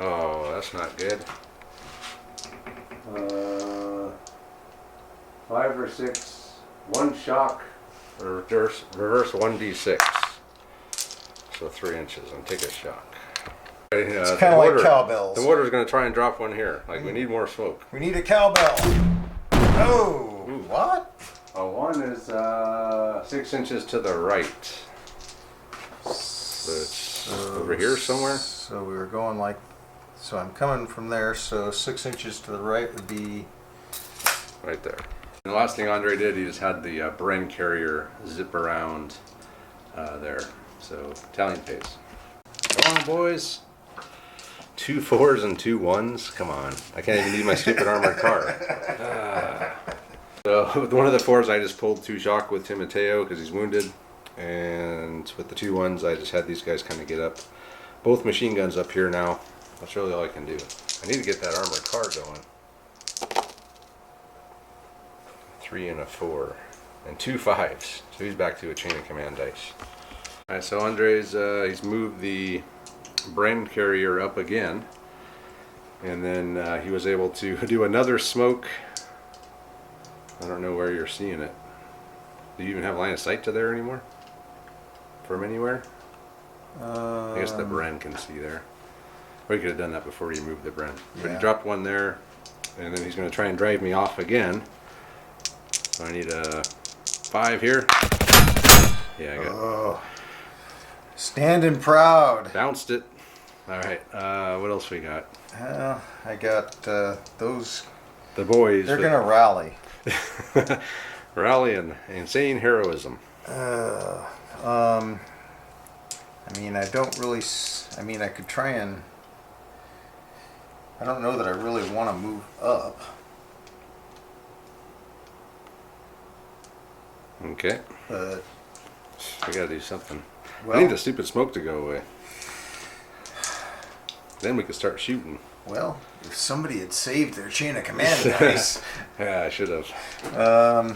Speaker 1: Oh, that's not good. 5 or 6. 1 shock. Reverse 1d6. So 3 inches and take a shock.
Speaker 2: It's kind of like cowbells.
Speaker 1: The mortar's going to try and drop 1 here. Like, we need more smoke.
Speaker 2: We need a cowbell. Oh!
Speaker 1: Ooh.
Speaker 2: What?
Speaker 1: A 1 is 6 inches to the right. So it's over here somewhere.
Speaker 2: So we were going like... So I'm coming from there, so 6 inches to the right would be...
Speaker 1: Right there. And the last thing Andre did, he just had the Bren carrier zip around there. So, Italian pace. Come on, boys. 2 4s and 2 1s. Come on. I can't even need my stupid armored car. So, with one of the 4s, I just pulled 2 shock with Timoteo because he's wounded. And with the 2 1s, I just had these guys kind of get up. Both machine guns up here now. That's really all I can do. I need to get that armored car going. 3 and a 4. And 2 5s. So he's back to a chain of command dice. Alright, so Andre's, he's moved the Bren carrier up again. And then he was able to do another smoke. I don't know where you're seeing it. Do you even have line of sight to there anymore? From anywhere? I guess the Bren can see there. Or you could have done that before you moved the Bren. But he dropped 1 there. And then he's going to try and drive me off again. So I need a 5 here. Yeah, I got
Speaker 2: it. Standing proud.
Speaker 1: Bounced it. Alright, what else we got?
Speaker 2: I got those.
Speaker 1: The boys.
Speaker 2: They're going to rally.
Speaker 1: Rally and insane heroism.
Speaker 2: I mean, I don't really... I mean, I could try and... I don't know that I really want to move up.
Speaker 1: Okay.
Speaker 2: But...
Speaker 1: We gotta do something.
Speaker 2: Well,
Speaker 1: I need the stupid smoke to go away. Then we could start shooting.
Speaker 2: Well, if somebody had saved their chain of command dice.
Speaker 1: Yeah, I should have.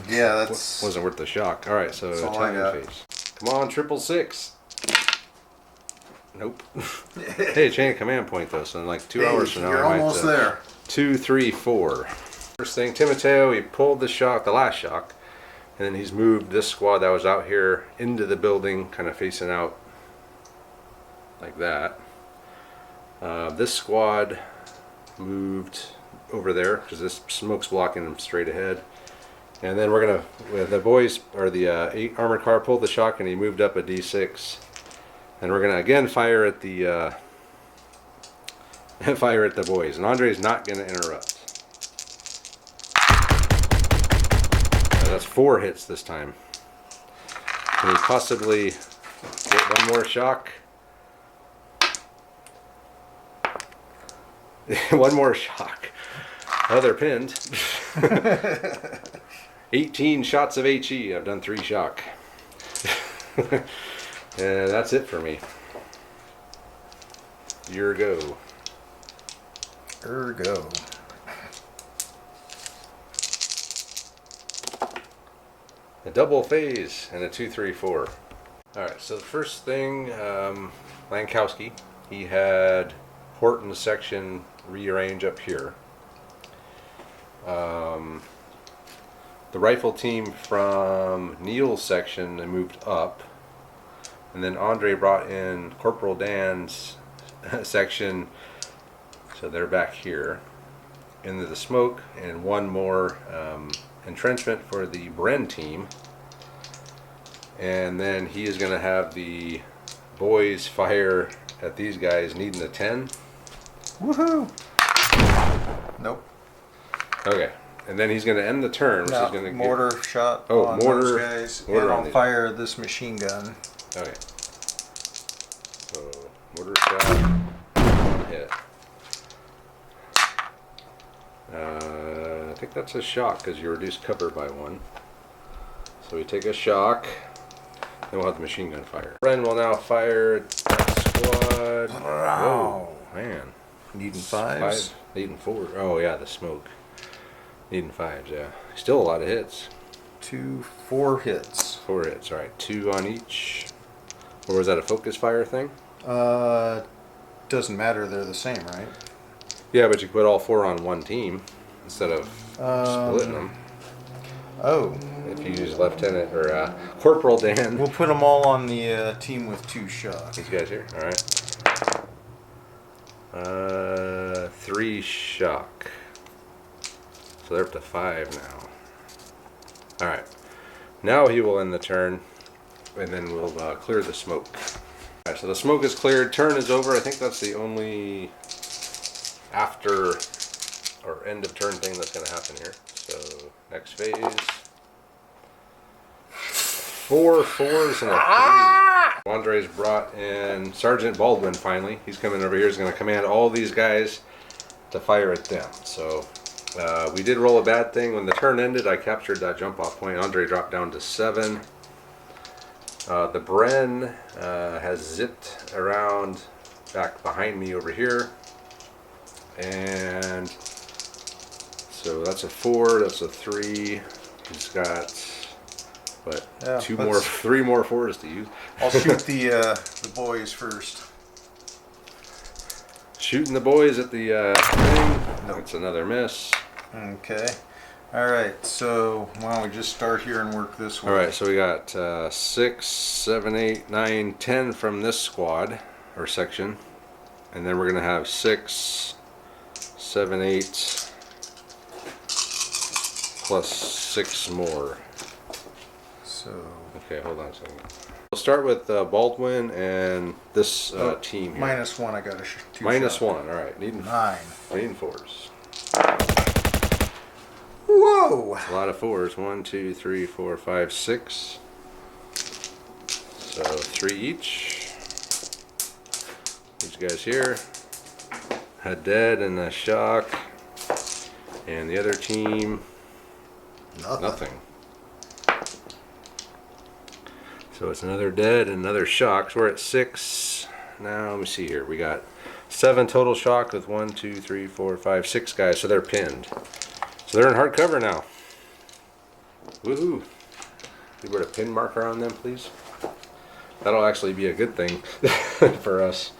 Speaker 2: Yeah, that's...
Speaker 1: Wasn't worth the shock. Alright, so Italian phase. Come on, 666. Nope. Hey, chain of command point though, so in like 2 hours from now
Speaker 2: you're
Speaker 1: I might...
Speaker 2: almost there.
Speaker 1: 2, 3, 4. First thing, Timoteo, he pulled the shock, the last shock. And then he's moved this squad that was out here into the building, kind of facing out like that. This squad moved over there because this smoke's blocking them straight ahead. And then we're gonna, the boys, or the 8 armored car pulled the shotgun. He moved up a D6, and we're gonna again fire at the boys. And Andre's not gonna interrupt. That's 4 hits this time. Can he possibly get one more shock? One more shock. Oh, they're pinned. 18 shots of HE. I've done 3 shock. And that's it for me. Your go.
Speaker 2: Ergo.
Speaker 1: A double phase and a 2-3-4. Alright, so the first thing, Lankowski, he had Horton's section rearrange up here. The rifle team from Neil's section, they moved up. And then Andre brought in Corporal Dan's section, so they're back here into the smoke, and one more entrenchment for the Bren team. And then he is going to have the boys fire at these guys needing a 10.
Speaker 2: Woohoo! Nope.
Speaker 1: Okay, and then he's going to end the turn.
Speaker 2: No,
Speaker 1: He's going to
Speaker 2: mortar shot
Speaker 1: Oh,
Speaker 2: on
Speaker 1: mortar-
Speaker 2: those guys,
Speaker 1: mortar
Speaker 2: and
Speaker 1: on
Speaker 2: I'll
Speaker 1: these.
Speaker 2: fire this machine gun.
Speaker 1: Okay. So mortar shot, 1 hit. I think that's a shock because you reduce cover by 1. So we take a shock. Then we'll have the machine gun fire. Bren will now fire at that squad. Whoa, man.
Speaker 2: Needing 5s.
Speaker 1: 5, needing 4. Oh yeah, the smoke. Needing 5s, yeah. Still a lot of hits.
Speaker 2: 4 hits.
Speaker 1: 4 hits, alright. 2 on each. Or was that a focus fire thing?
Speaker 2: Doesn't matter. They're the same, right?
Speaker 1: Yeah, but you put all 4 on one team instead of splitting them.
Speaker 2: Oh.
Speaker 1: If you use Lieutenant or Corporal Dan.
Speaker 2: We'll put them all on the team with 2 shots.
Speaker 1: These guys here, all right. 3 shock. So they're up to 5 now. All right. Now he will end the turn, and then we'll clear the smoke. All right. So the smoke is cleared. Turn is over. I think that's the only after or end of turn thing that's going to happen here. So next phase. 4 4s and a 3. Andre's brought in Sergeant Baldwin finally. He's coming over here. He's going to command all these guys to fire at them. So we did roll a bad thing. When the turn ended, I captured that jump off point. Andre dropped down to 7. The Bren has zipped around back behind me over here. And so that's a 4, that's a 3. He's got what?
Speaker 2: Yeah,
Speaker 1: 3 more 4s to use.
Speaker 2: I'll shoot the boys first.
Speaker 1: Shooting the boys at the thing. That's another miss.
Speaker 2: Okay. All right. So why don't we just start here and work this way?
Speaker 1: All right. So we got 6, 7, 8, 9, 10 from this squad or section, and then we're gonna have 6, 7, 8 plus 6 more.
Speaker 2: So.
Speaker 1: Okay, hold on a second. We'll start with Baldwin and this team here.
Speaker 2: -1. I got a 2
Speaker 1: Minus
Speaker 2: shot.
Speaker 1: 1. All right. Needing
Speaker 2: 9.
Speaker 1: 4s.
Speaker 2: Whoa!
Speaker 1: A lot of 4s. 1, 2, 3, 4, 5, 6. So 3 each. These guys here. A dead and a shock. And the other team, nothing. So it's another dead and another shock. So we're at 6. Now let me see here. We got 7 total shock with 1, 2, 3, 4, 5, 6 guys. So they're pinned. So they're in hard cover now. Woohoo! Can you put a pin marker on them, please? That'll actually be a good thing for us.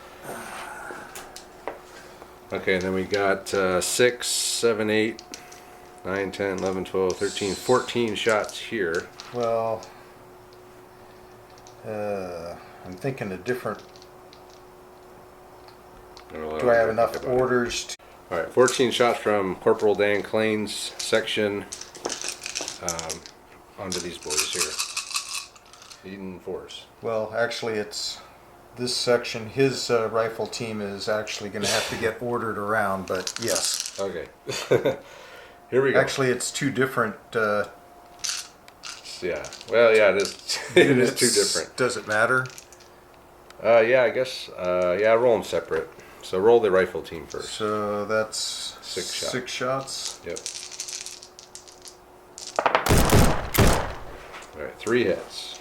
Speaker 1: Okay, and then we got 6, 7, 8, 9, 10, 11, 12, 13, 14 shots here.
Speaker 2: Well, I'm thinking a different. Do I have enough orders to...
Speaker 1: All right, 14 shots from Corporal Dan Clane's section onto these boys here. Eden Force.
Speaker 2: Well, actually, it's this section. His rifle team is actually going to have to get ordered around, but yes.
Speaker 1: Okay. Here we go.
Speaker 2: Actually, it's two different.
Speaker 1: Yeah. Well, yeah, it is. It is two different.
Speaker 2: Does it matter?
Speaker 1: Yeah, I guess. Yeah, roll them separate. So roll the rifle team first.
Speaker 2: So that's
Speaker 1: 6 shots.
Speaker 2: 6 shots.
Speaker 1: Yep. All right, 3 hits.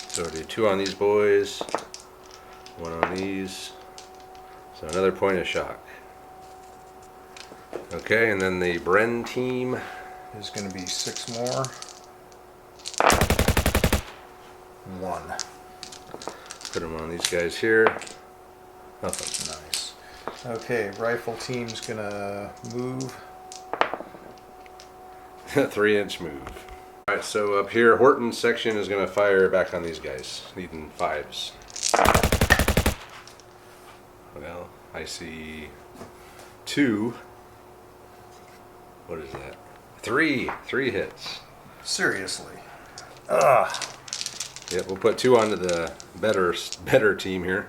Speaker 1: So do 2 on these boys, 1 on these. So another point of shock. Okay, and then the Bren team
Speaker 2: is going to be 6 more. 1.
Speaker 1: Put them on these guys here. Nothing.
Speaker 2: Nice. Okay, rifle team's going to move.
Speaker 1: 3-inch move. All right, so up here, Horton's section is going to fire back on these guys, needing 5s. Well, I see 2. What is that? 3 hits.
Speaker 2: Seriously. Ugh.
Speaker 1: Yep, we'll put 2 onto the better team here.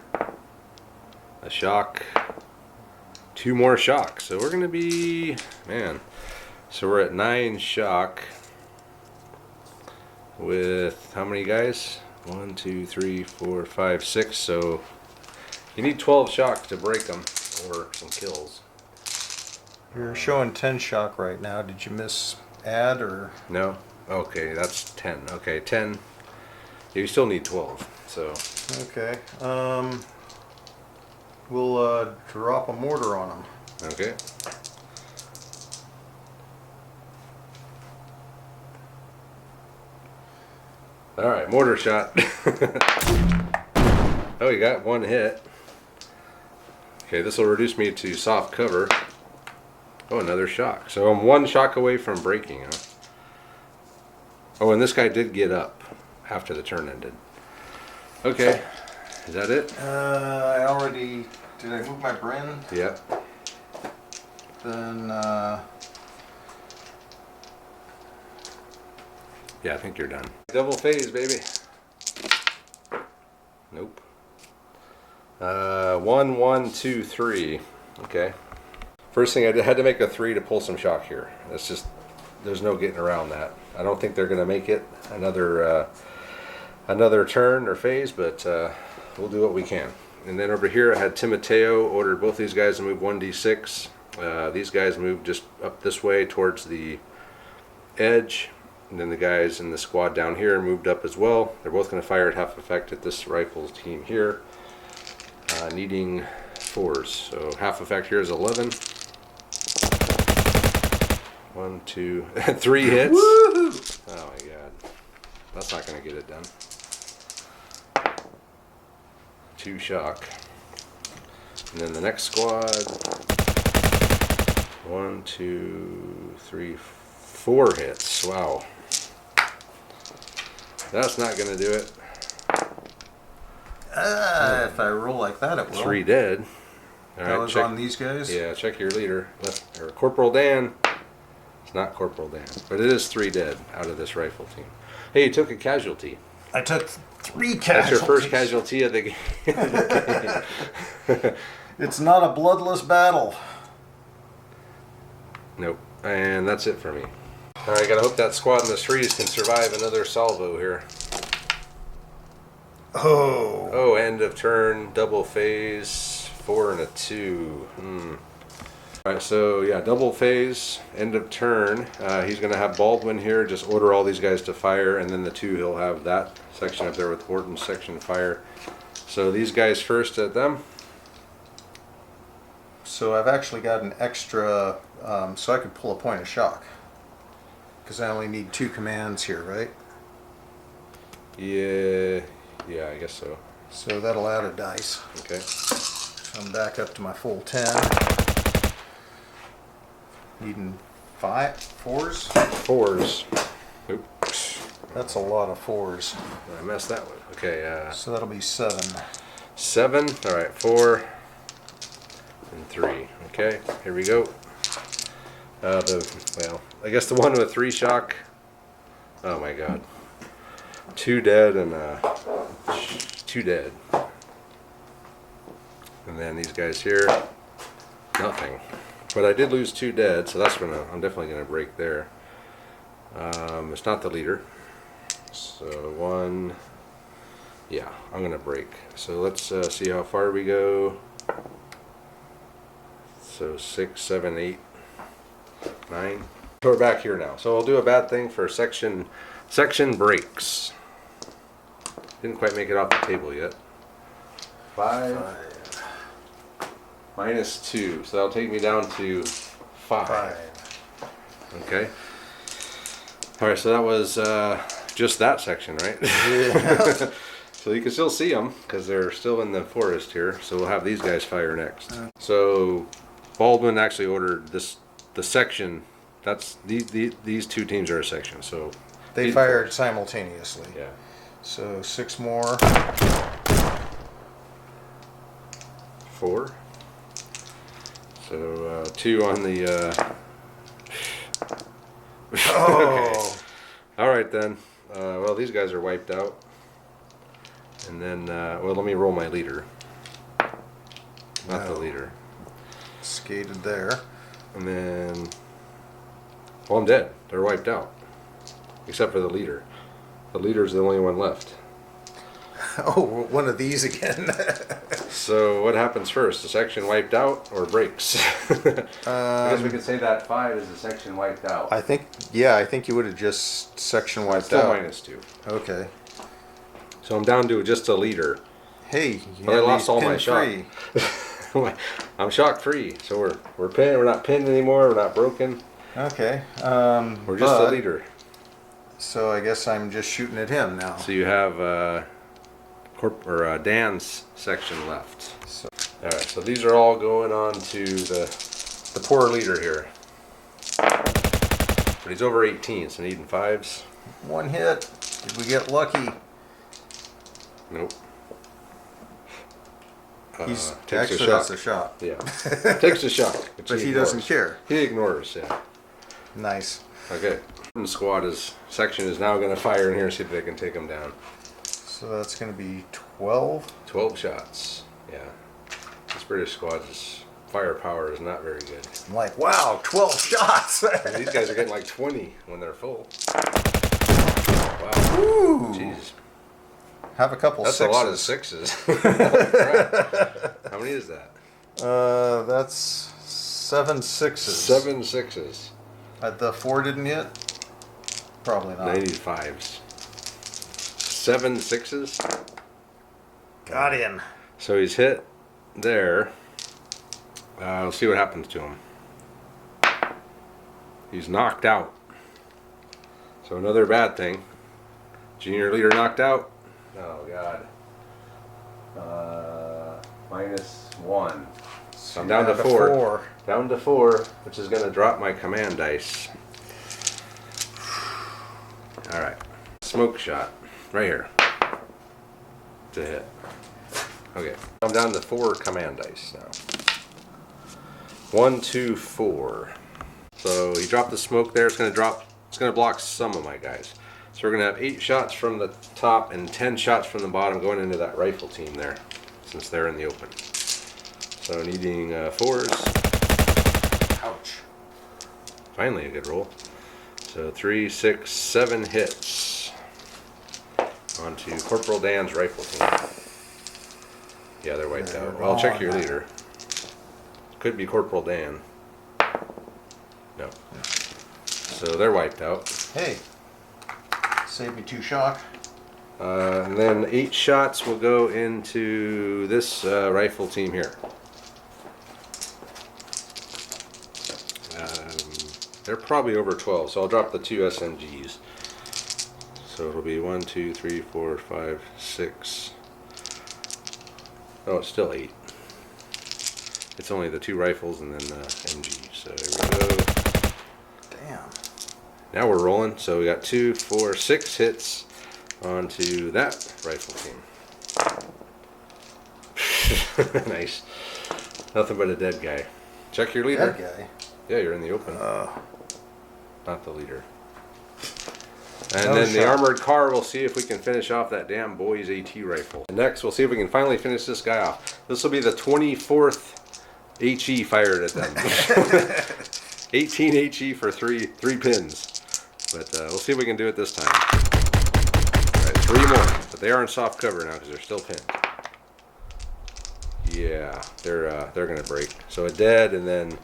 Speaker 1: A shock. 2 more shocks. So we're going to be, man. So we're at 9 shock. With how many guys? 1, 2, 3, 4, 5, 6. So you need 12 shock to break them, or some kills.
Speaker 2: You're showing 10 shock right now. Did you miss add or?
Speaker 1: No? Okay, that's 10. Okay, 10. You still need 12. So.
Speaker 2: Okay. We'll drop a mortar on them.
Speaker 1: Okay. All right, mortar shot. Oh, you got 1 hit. Okay, this will reduce me to soft cover. Oh, another shock. So I'm 1 shock away from breaking, huh? Oh, and this guy did get up after the turn ended. Okay, is that it?
Speaker 2: I already... Did I move my Bren?
Speaker 1: Yep.
Speaker 2: Then,
Speaker 1: Yeah, I think you're done. Double phase, baby. Nope. 1, 1, 2, 3. Okay. First thing I did, had to make a 3 to pull some shock here. That's just, there's no getting around that. I don't think they're going to make it another turn or phase, but we'll do what we can. And then over here I had Timoteo ordered both these guys to move 1d6. These guys moved just up this way towards the edge. And then the guys in the squad down here moved up as well. They're both going to fire at half effect at this rifles team here. Needing 4s. So half effect here is 11. 1, 2, 3 hits.
Speaker 2: woo-hoo!
Speaker 1: Oh my god. That's not going to get it done. 2 shock. And then the next squad. 1, 2, 3, 4 hits. Wow. That's not going to do it.
Speaker 2: If I roll like that, it will.
Speaker 1: 3 dead. All
Speaker 2: That
Speaker 1: right,
Speaker 2: was
Speaker 1: check,
Speaker 2: on these guys?
Speaker 1: yeah, check your leader. Or Corporal Dan. It's not Corporal Dan, but it is 3 dead out of this rifle team. Hey, you took a casualty.
Speaker 2: I took 3 casualties.
Speaker 1: That's your first casualty of the game.
Speaker 2: It's not a bloodless battle.
Speaker 1: Nope. And that's it for me. All right, gotta hope that squad in the trees can survive another salvo here.
Speaker 2: Oh.
Speaker 1: Oh, end of turn, double phase, 4 and a 2. All right, so yeah, double phase, end of turn. He's gonna have Baldwin here, just order all these guys to fire, and then the 2, he'll have that section up there with Horton's section fire. So these guys first at them.
Speaker 2: So I've actually got an extra, so I could pull a point of shock. Because I only need 2 commands here, right?
Speaker 1: Yeah, I guess so.
Speaker 2: So that'll add a dice.
Speaker 1: Okay.
Speaker 2: So I'm back up to my full 10. Needing 4s?
Speaker 1: 4s. Oops.
Speaker 2: That's a lot of 4s.
Speaker 1: I messed that one. Okay,
Speaker 2: So that'll be 7.
Speaker 1: 7. All right, 4 and 3. Okay, here we go. I guess the one with 3 shock. Oh my God. 2 dead and 2 dead. And then these guys here, nothing. But I did lose 2 dead, so that's when I'm definitely gonna break there. It's not the leader. So 1. Yeah, I'm gonna break. So let's see how far we go. So 6, 7, 8, 9. So we're back here now. So we'll do a bad thing for section breaks. Didn't quite make it off the table yet. 5 minus 2. So that'll take me down to 5. Okay. All right. So that was just that section, right?
Speaker 2: Yeah.
Speaker 1: So you can still see them because they're still in the forest here. So we'll have these guys fire next. So Baldwin actually ordered the section. That's these 2 teams are a section. So
Speaker 2: They fired simultaneously.
Speaker 1: yeah.
Speaker 2: So 6 more.
Speaker 1: 4. So 2 on the.
Speaker 2: Oh.
Speaker 1: Okay. All right then. Well, these guys are wiped out. And then, well, let me roll my leader. Not the leader.
Speaker 2: Skated there.
Speaker 1: And then, well, I'm dead. They're wiped out, except for the leader. The leader's the only one left.
Speaker 2: Oh, one of these again.
Speaker 1: So what happens first? The section wiped out or breaks? I guess we could say that 5 is the section wiped out.
Speaker 2: I think you would have just section wiped
Speaker 1: Still
Speaker 2: out.
Speaker 1: minus 2.
Speaker 2: Okay.
Speaker 1: So I'm down to just a leader.
Speaker 2: Hey,
Speaker 1: But I lost all my shock.
Speaker 2: free.
Speaker 1: I'm shock free. So we're pinned. We're not pinned anymore. We're not broken.
Speaker 2: Okay.
Speaker 1: We're just a leader.
Speaker 2: So I guess I'm just shooting at him now.
Speaker 1: So you have Dan's section left.
Speaker 2: So,
Speaker 1: all right. So these are all going on to the poor leader here. But he's over 18, so needing 5s.
Speaker 2: 1 hit. Did we get lucky?
Speaker 1: Nope.
Speaker 2: He's
Speaker 1: takes
Speaker 2: actually that's a shot.
Speaker 1: Yeah. Takes a shot. Which
Speaker 2: But he doesn't care.
Speaker 1: He ignores. Yeah.
Speaker 2: Nice.
Speaker 1: Okay. Section is now going to fire in here and see if they can take him down.
Speaker 2: So that's going to be 12.
Speaker 1: 12 shots. Yeah. This British squad's firepower is not very good.
Speaker 2: I'm like, wow, 12 shots.
Speaker 1: And these guys are getting like 20 when they're full. Wow.
Speaker 2: Ooh.
Speaker 1: Jeez.
Speaker 2: Have a couple
Speaker 1: That's
Speaker 2: sixes.
Speaker 1: a lot of 6s. Crap. How many is that?
Speaker 2: That's 7 6s.
Speaker 1: 7 6s.
Speaker 2: The 4 didn't hit? Probably not.
Speaker 1: 95s. 7 6s.
Speaker 2: Got him.
Speaker 1: So he's hit there. We'll see what happens to him. He's knocked out. So another bad thing. Junior leader knocked out. Oh God. -1. So I'm down to 4. Down to 4, which is going to drop my command dice. All right. Smoke shot. Right here. To hit. Okay. I'm down to 4 command dice now. 1, 2, 4. So he dropped the smoke there. It's going to block some of my guys. So we're going to have 8 shots from the top and 10 shots from the bottom going into that rifle team there, since they're in the open. So needing 4s. Ouch. Finally a good roll. So 3, 6, 7 hits onto Corporal Dan's rifle team. Yeah, they're wiped out. Well, I'll check your leader. Could be Corporal Dan. No. So they're wiped out.
Speaker 2: Hey. Save me 2 shock.
Speaker 1: And then 8 shots will go into this rifle team here. They're probably over 12, so I'll drop the 2 SMGs. So it'll be 1, 2, 3, 4, 5, 6. Oh, it's still 8. It's only the 2 rifles and then the MG. So here we go.
Speaker 2: Damn.
Speaker 1: Now we're rolling. So we got 2, 4, 6 hits onto that rifle team. Nice. Nothing but a dead guy. Check your leader.
Speaker 2: That guy.
Speaker 1: Yeah, you're in the open. Not the leader. And
Speaker 2: No
Speaker 1: then the
Speaker 2: shot.
Speaker 1: armored car, we'll see if we can finish off that damn boy's AT rifle. And next, we'll see if we can finally finish this guy off. This will be the 24th HE fired at them. 18 HE for three pins. But we'll see if we can do it this time. All right, 3 more. But they are in soft cover now because they're still pinned. Yeah, they're going to break. So a dead and then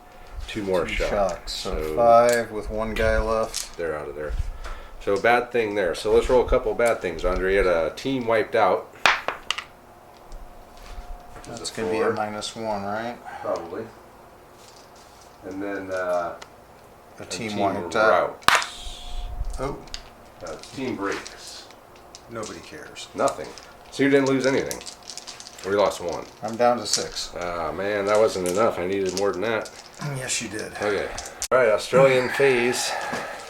Speaker 1: 2 more
Speaker 2: 2
Speaker 1: shots.
Speaker 2: shocks. So 5 with 1 guy left.
Speaker 1: They're out of there. So bad thing there. So let's roll a couple bad things. Andre had a team wiped out.
Speaker 2: That's going to be a -1, right?
Speaker 1: Probably. And then
Speaker 2: A team wiped out. Oh,
Speaker 1: team breaks.
Speaker 2: nobody cares.
Speaker 1: Nothing. So you didn't lose anything. We lost 1.
Speaker 2: I'm down to 6.
Speaker 1: Ah, man, that wasn't enough. I needed more than that.
Speaker 2: Yes, you did.
Speaker 1: Okay. All right, Australian phase.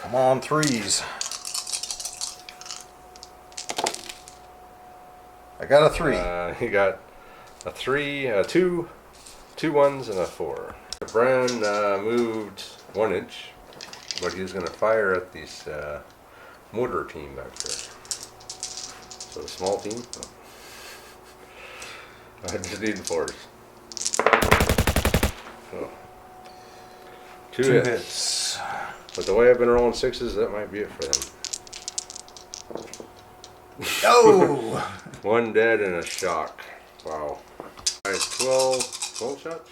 Speaker 2: I'm on 3s. I got a 3.
Speaker 1: He got a 3, 2 1s, and a 4. Bren moved 1 inch, but he's going to fire at this mortar team back there. So a small team. Oh. I just need 4s. Oh. 2 hits. But the way I've been rolling 6s, that might be it for them.
Speaker 2: Oh!
Speaker 1: 1 dead and a shock. Wow. Alright, 12 shots?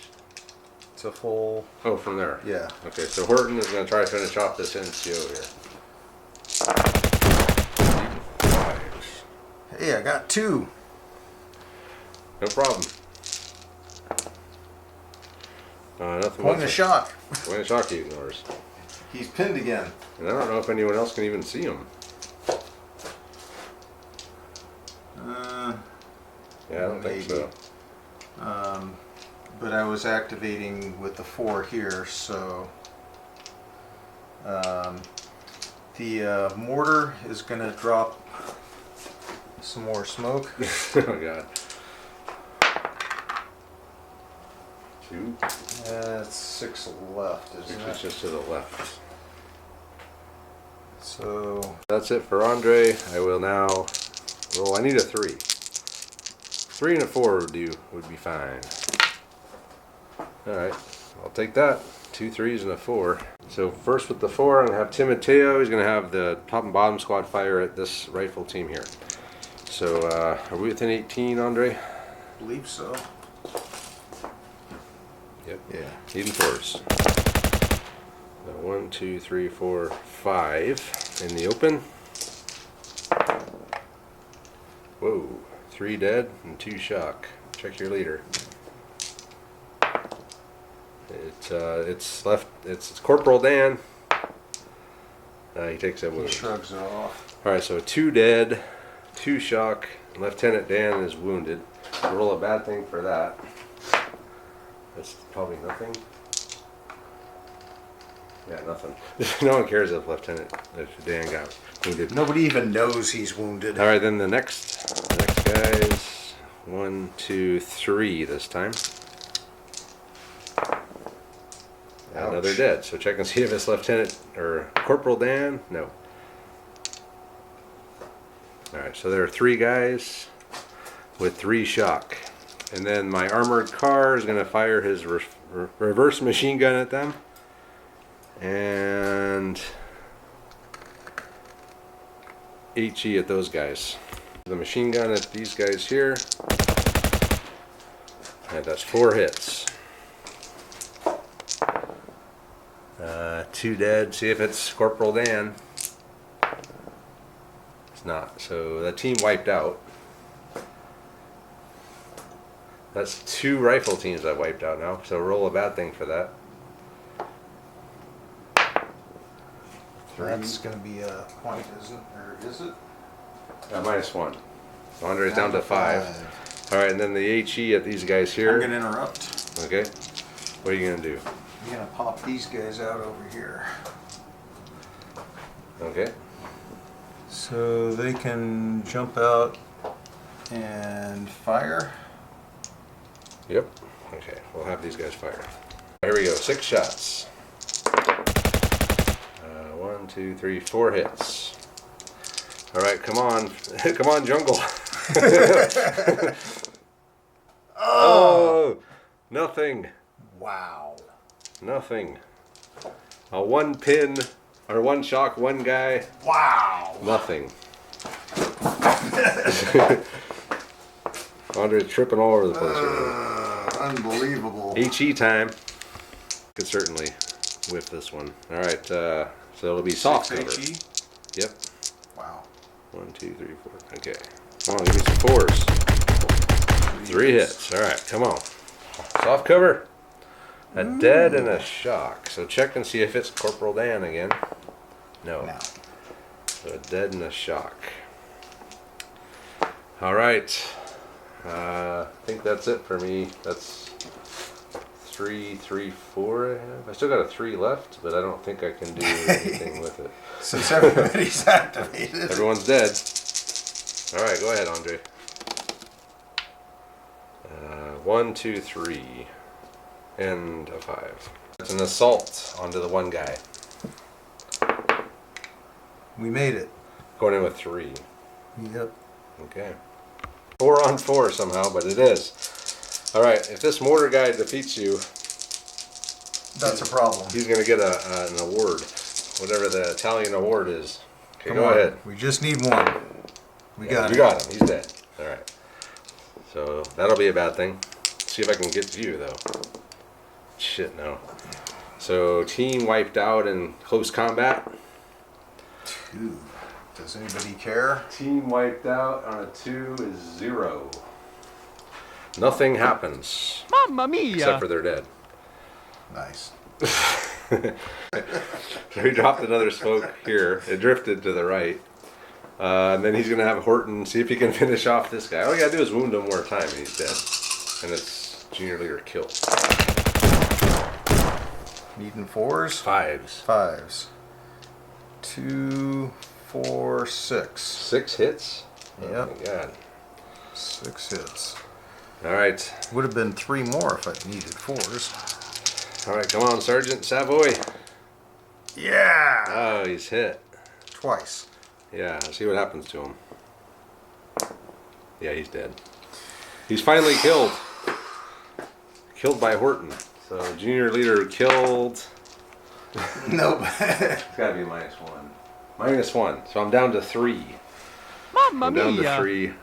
Speaker 2: It's a full.
Speaker 1: Oh, from there.
Speaker 2: Yeah.
Speaker 1: Okay, so Horton is going to try to finish off this NCO here. 5s.
Speaker 2: Hey, I got 2.
Speaker 1: No problem. Nothing
Speaker 2: Point of shock.
Speaker 1: Point of shock he ignores.
Speaker 2: He's pinned again.
Speaker 1: And I don't know if anyone else can even see him. Yeah, I don't think so.
Speaker 2: But I was activating with the 4 here, so the mortar is going to drop some more smoke.
Speaker 1: Oh god. 2.
Speaker 2: That's 6 left, isn't
Speaker 1: It's
Speaker 2: it?
Speaker 1: just to the left.
Speaker 2: So
Speaker 1: That's it for Andre. I will now roll. I need a 3. 3 and a 4 would be fine. Alright, I'll take that. 2 3s and a 4. So first with the 4, I'm going to have Timoteo. He's going to have the top and bottom squad fire at this rifle team here. So are we within 18, Andre?
Speaker 2: I believe so.
Speaker 1: Yep.
Speaker 2: Yeah.
Speaker 1: Even 4s. So 1, 2, 3, 4, 5 in the open. Whoa. 3 dead and 2 shock. Check your leader. It's left. It's Corporal Dan. He takes that
Speaker 2: He
Speaker 1: wound.
Speaker 2: shrugs it off.
Speaker 1: All right, so 2 dead, 2 shock. Lieutenant Dan is wounded. Roll a bad thing for that. That's probably nothing. Yeah, nothing. No one cares if Dan got wounded.
Speaker 2: Nobody even knows he's wounded.
Speaker 1: All right, then the next guys. 1, 2, 3 this time.
Speaker 2: Ouch.
Speaker 1: Another dead. So check and see if it's Lieutenant or Corporal Dan. No. All right, so there are 3 guys with 3 shock, and then my armored car is going to fire his reverse machine gun at them, and HE at those guys. The machine gun at these guys here. And that's 4 hits. 2 dead. See if it's Corporal Dan. It's not. So that team wiped out. That's 2 rifle teams I wiped out now. So roll a bad thing for that.
Speaker 2: That's going to be a point, isn't it? Or is it?
Speaker 1: -1. Andre's down to 5. All right, and then the HE at these guys here.
Speaker 2: I'm going to interrupt.
Speaker 1: Okay. What are you going to do?
Speaker 2: I'm going to pop these guys out over here.
Speaker 1: Okay.
Speaker 2: So they can jump out and fire.
Speaker 1: Yep. Okay, we'll have these guys fire. Here we go, 6 shots. 1, 2, 3, 4 hits. All right, come on. Come on, jungle. Oh, nothing.
Speaker 2: Wow.
Speaker 1: Nothing. A 1 pin, or 1 shock, 1 guy.
Speaker 2: Wow.
Speaker 1: Nothing. Andre's tripping all over the place right here.
Speaker 2: Unbelievable.
Speaker 1: HE time. Could certainly whiff this one. All right, so it'll be soft cover.
Speaker 2: HE?
Speaker 1: Yep.
Speaker 2: Wow.
Speaker 1: 1, 2, 3, 4. Okay. Come on, give me some 4s. 3 hits. All right, come on. Soft cover. A dead and a shock. So check and see if it's Corporal Dan again. No. So a dead and a shock. All right. I think that's it for me. That's 3, 3, 4 I have. I still got a 3 left, but I don't think I can do anything with it.
Speaker 2: Since everybody's activated.
Speaker 1: Everyone's dead. All right, go ahead, Andre. 1, 2, 3, and a 5. It's an assault onto the 1 guy.
Speaker 2: We made it.
Speaker 1: Going in with 3.
Speaker 2: Yep.
Speaker 1: Okay. 4 on 4 somehow, but it is. All right, if this mortar guy defeats you,
Speaker 2: That's a problem.
Speaker 1: he's going to get an award, whatever the Italian award is. Okay,
Speaker 2: Come
Speaker 1: go
Speaker 2: on.
Speaker 1: ahead.
Speaker 2: We just need one. We got it.
Speaker 1: You got him. He's dead. All right. So that'll be a bad thing. See if I can get to you, though. Shit, no. So team wiped out in close combat.
Speaker 2: 2. Does anybody care?
Speaker 1: Team wiped out on a 2 is 0. Nothing happens.
Speaker 3: Mamma mia!
Speaker 1: Except for they're dead.
Speaker 2: Nice.
Speaker 1: So he dropped another smoke here. It drifted to the right. And then he's going to have Horton see if he can finish off this guy. All you got to do is wound him one more time and he's dead. And it's junior leader kill.
Speaker 2: Needing 4s?
Speaker 1: 5s.
Speaker 2: 5s. 2, 4, 6.
Speaker 1: 6 hits?
Speaker 2: Yep.
Speaker 1: Oh my god.
Speaker 2: 6 hits.
Speaker 1: Alright.
Speaker 2: Would have been 3 more if I'd needed 4s.
Speaker 1: Alright, come on, Sergeant Savoy.
Speaker 2: Yeah!
Speaker 1: Oh, he's hit.
Speaker 2: Twice.
Speaker 1: Yeah, let's see what happens to him. Yeah, he's dead. He's finally killed. Killed by Horton. So junior leader killed.
Speaker 2: Nope.
Speaker 1: It's gotta be -1. -1. So I'm down to 3.
Speaker 3: Mamma
Speaker 1: I'm down to
Speaker 3: mia!
Speaker 1: 3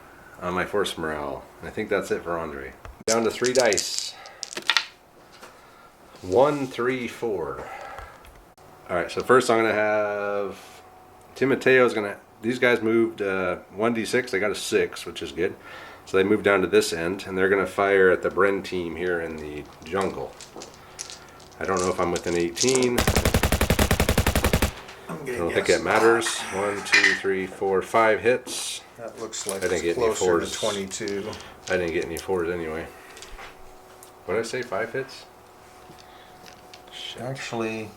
Speaker 1: on my force morale. And I think that's it for Andre. Down to 3 dice. 1, 3, 4. Alright, so first I'm gonna have Timoteo's gonna. These guys moved 1d6. They got a 6, which is good. So they moved down to this end, and they're gonna fire at the Bren team here in the jungle. I don't know if I'm within 18. I don't think it matters. 1, 2, 3, 4, 5 hits.
Speaker 2: That looks like
Speaker 1: I didn't
Speaker 2: it's
Speaker 1: get any
Speaker 2: closer to
Speaker 1: 4s.
Speaker 2: 22.
Speaker 1: I didn't get any 4s anyway. What did I say? 5 hits? Shit.
Speaker 2: Actually,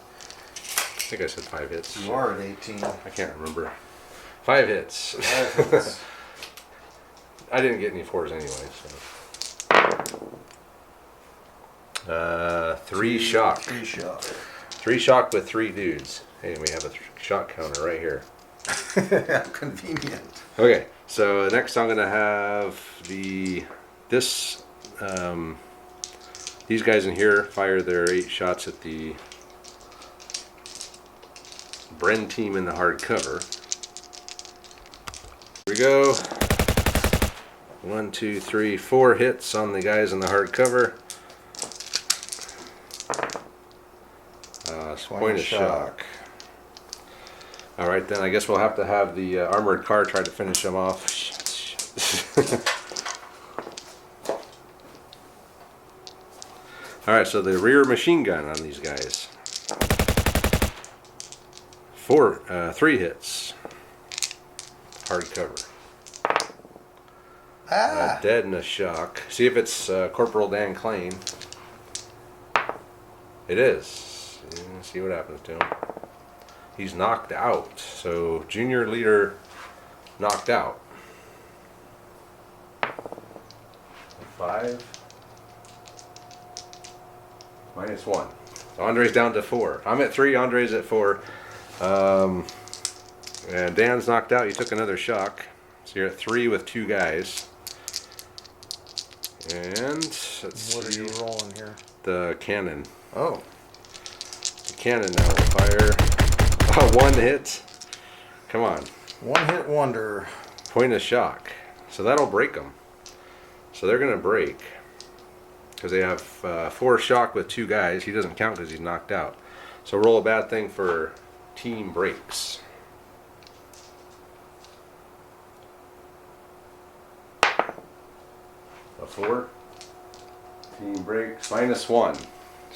Speaker 1: I think I said 5 hits.
Speaker 2: you are at 18.
Speaker 1: I can't remember. 5 hits.
Speaker 2: 5 hits.
Speaker 1: I didn't get any 4s anyway. So. 3 shock.
Speaker 2: 3 shock.
Speaker 1: 3 shock with 3 dudes. Hey, we have a shock counter right here.
Speaker 2: How convenient.
Speaker 1: Okay, so next I'm gonna have these guys in here fire their 8 shots at the Bren team in the hard cover. Here we go. 1, 2, 3, 4 hits on the guys in the hard cover. Point of shock. Alright then, I guess we'll have to have the armored car try to finish them off. Shit. Alright, so the rear machine gun on these guys. 3 hits. Hard cover. Dead and a shock. See if it's Corporal Dan Klein. It is. See what happens to him. he's knocked out. So junior leader knocked out. 5 minus 1. So Andre's down to 4. I'm at 3. Andre's at 4. And Dan's knocked out. You took another shock. So you're at 3 with 2 guys. And let's
Speaker 2: What are
Speaker 1: see.
Speaker 2: you rolling here?
Speaker 1: The cannon.
Speaker 2: Oh.
Speaker 1: The cannon now will fire. Oh, 1 hit. Come on.
Speaker 2: One hit wonder.
Speaker 1: Point of shock. So that'll break them. So they're going to break. Because they have 4 shock with 2 guys. He doesn't count because he's knocked out. So roll a bad thing for team breaks. A 4. Team breaks. Minus 1. So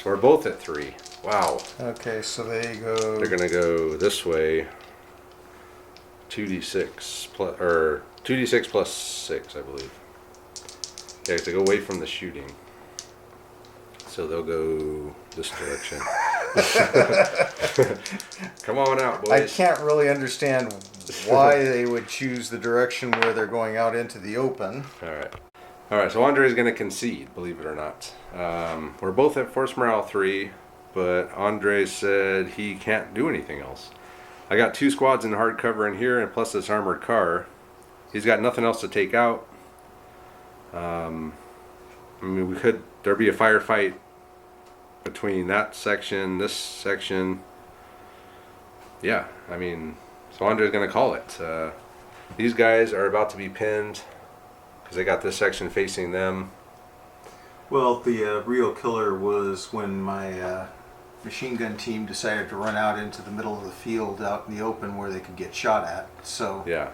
Speaker 1: we're both at 3. Wow.
Speaker 2: Okay, so they go.
Speaker 1: They're going to go this way. 2d6 plus, or 2d6 plus 6, I believe. Yeah, they go away from the shooting. So they'll go this direction. Come on out, boys.
Speaker 2: I can't really understand why they would choose the direction where they're going out into the open.
Speaker 1: All right, so Andre is going to concede, believe it or not. We're both at Force Morale 3, but Andre said he can't do anything else. I got 2 squads in hard cover in here, and plus this armored car. He's got nothing else to take out. I mean, there'd be a firefight between that section, this section. Yeah, I mean, so Andre's going to call it. These guys are about to be pinned because they got this section facing them.
Speaker 2: Well, the real killer was when my machine gun team decided to run out into the middle of the field out in the open where they could get shot at. So
Speaker 1: Yeah,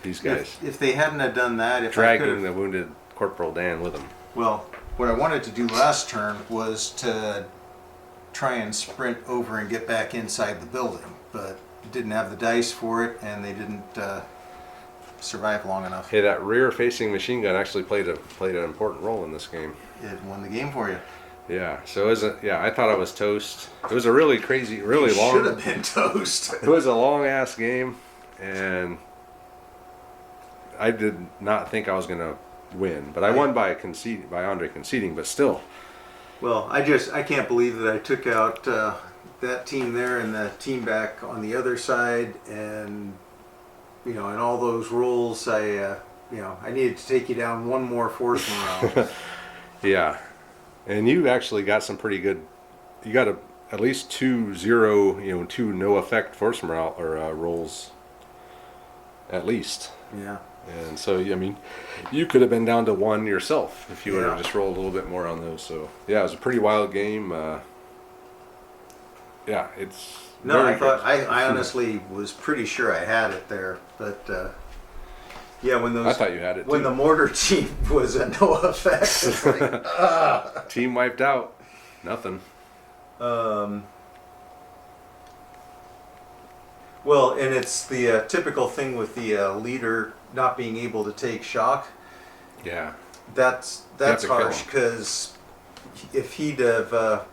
Speaker 1: these guys.
Speaker 2: if they hadn't have done that, if I
Speaker 1: dragging
Speaker 2: could've,
Speaker 1: the wounded Corporal Dan with them.
Speaker 2: well, what I wanted to do last turn was to try and sprint over and get back inside the building, but didn't have the dice for it, and they didn't survive long enough.
Speaker 1: Hey, that rear-facing machine gun actually played an important role in this game.
Speaker 2: It won the game for you.
Speaker 1: Yeah, so I thought I was toast. It was a really crazy, really
Speaker 2: You
Speaker 1: long.
Speaker 2: should have been toast.
Speaker 1: It was a long-ass game, and I did not think I was gonna win, but I won by Andre conceding, but still.
Speaker 2: Well, I can't believe that I took out that team there and the team back on the other side, and in all those rolls, I needed to take you down one more force morale.
Speaker 1: Yeah, and you actually got some pretty good. You got at least 2-0, 2 no effect force morale or rolls. At least.
Speaker 2: Yeah.
Speaker 1: And so, I mean, you could have been down to 1 yourself if you would have
Speaker 2: Yeah.
Speaker 1: just rolled a little bit more on those. So, yeah, it was a pretty wild game. Yeah, it's.
Speaker 2: No,
Speaker 1: very
Speaker 2: I honestly was pretty sure I had it there, but yeah,
Speaker 1: I thought you had it
Speaker 2: when
Speaker 1: too.
Speaker 2: the mortar team was at no effect, it's like,
Speaker 1: Team wiped out. Nothing.
Speaker 2: Well, and it's the typical thing with the leader not being able to take shock.
Speaker 1: Yeah.
Speaker 2: That's
Speaker 1: to kill
Speaker 2: harsh
Speaker 1: him.
Speaker 2: because if he'd have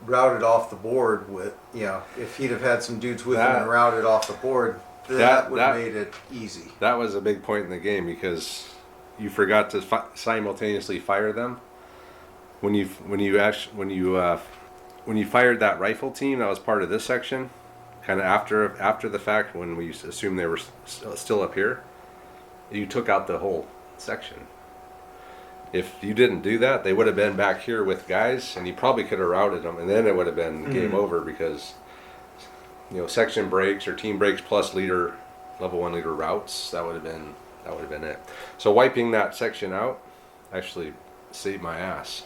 Speaker 2: routed off the board with, if he'd have had some dudes with him
Speaker 1: That-
Speaker 2: and routed off the board, that would have
Speaker 1: that-
Speaker 2: made it easy.
Speaker 1: That was a big point in the game because you forgot to simultaneously fire them. When you fired that rifle team that was part of this section, kind of after the fact when we assumed they were still up here, you took out the whole section. If you didn't do that, they would have been back here with guys, and you probably could have routed them, and then it would have been game over because section breaks or team breaks plus level 1 leader routes. That would have been it. So wiping that section out actually saved my ass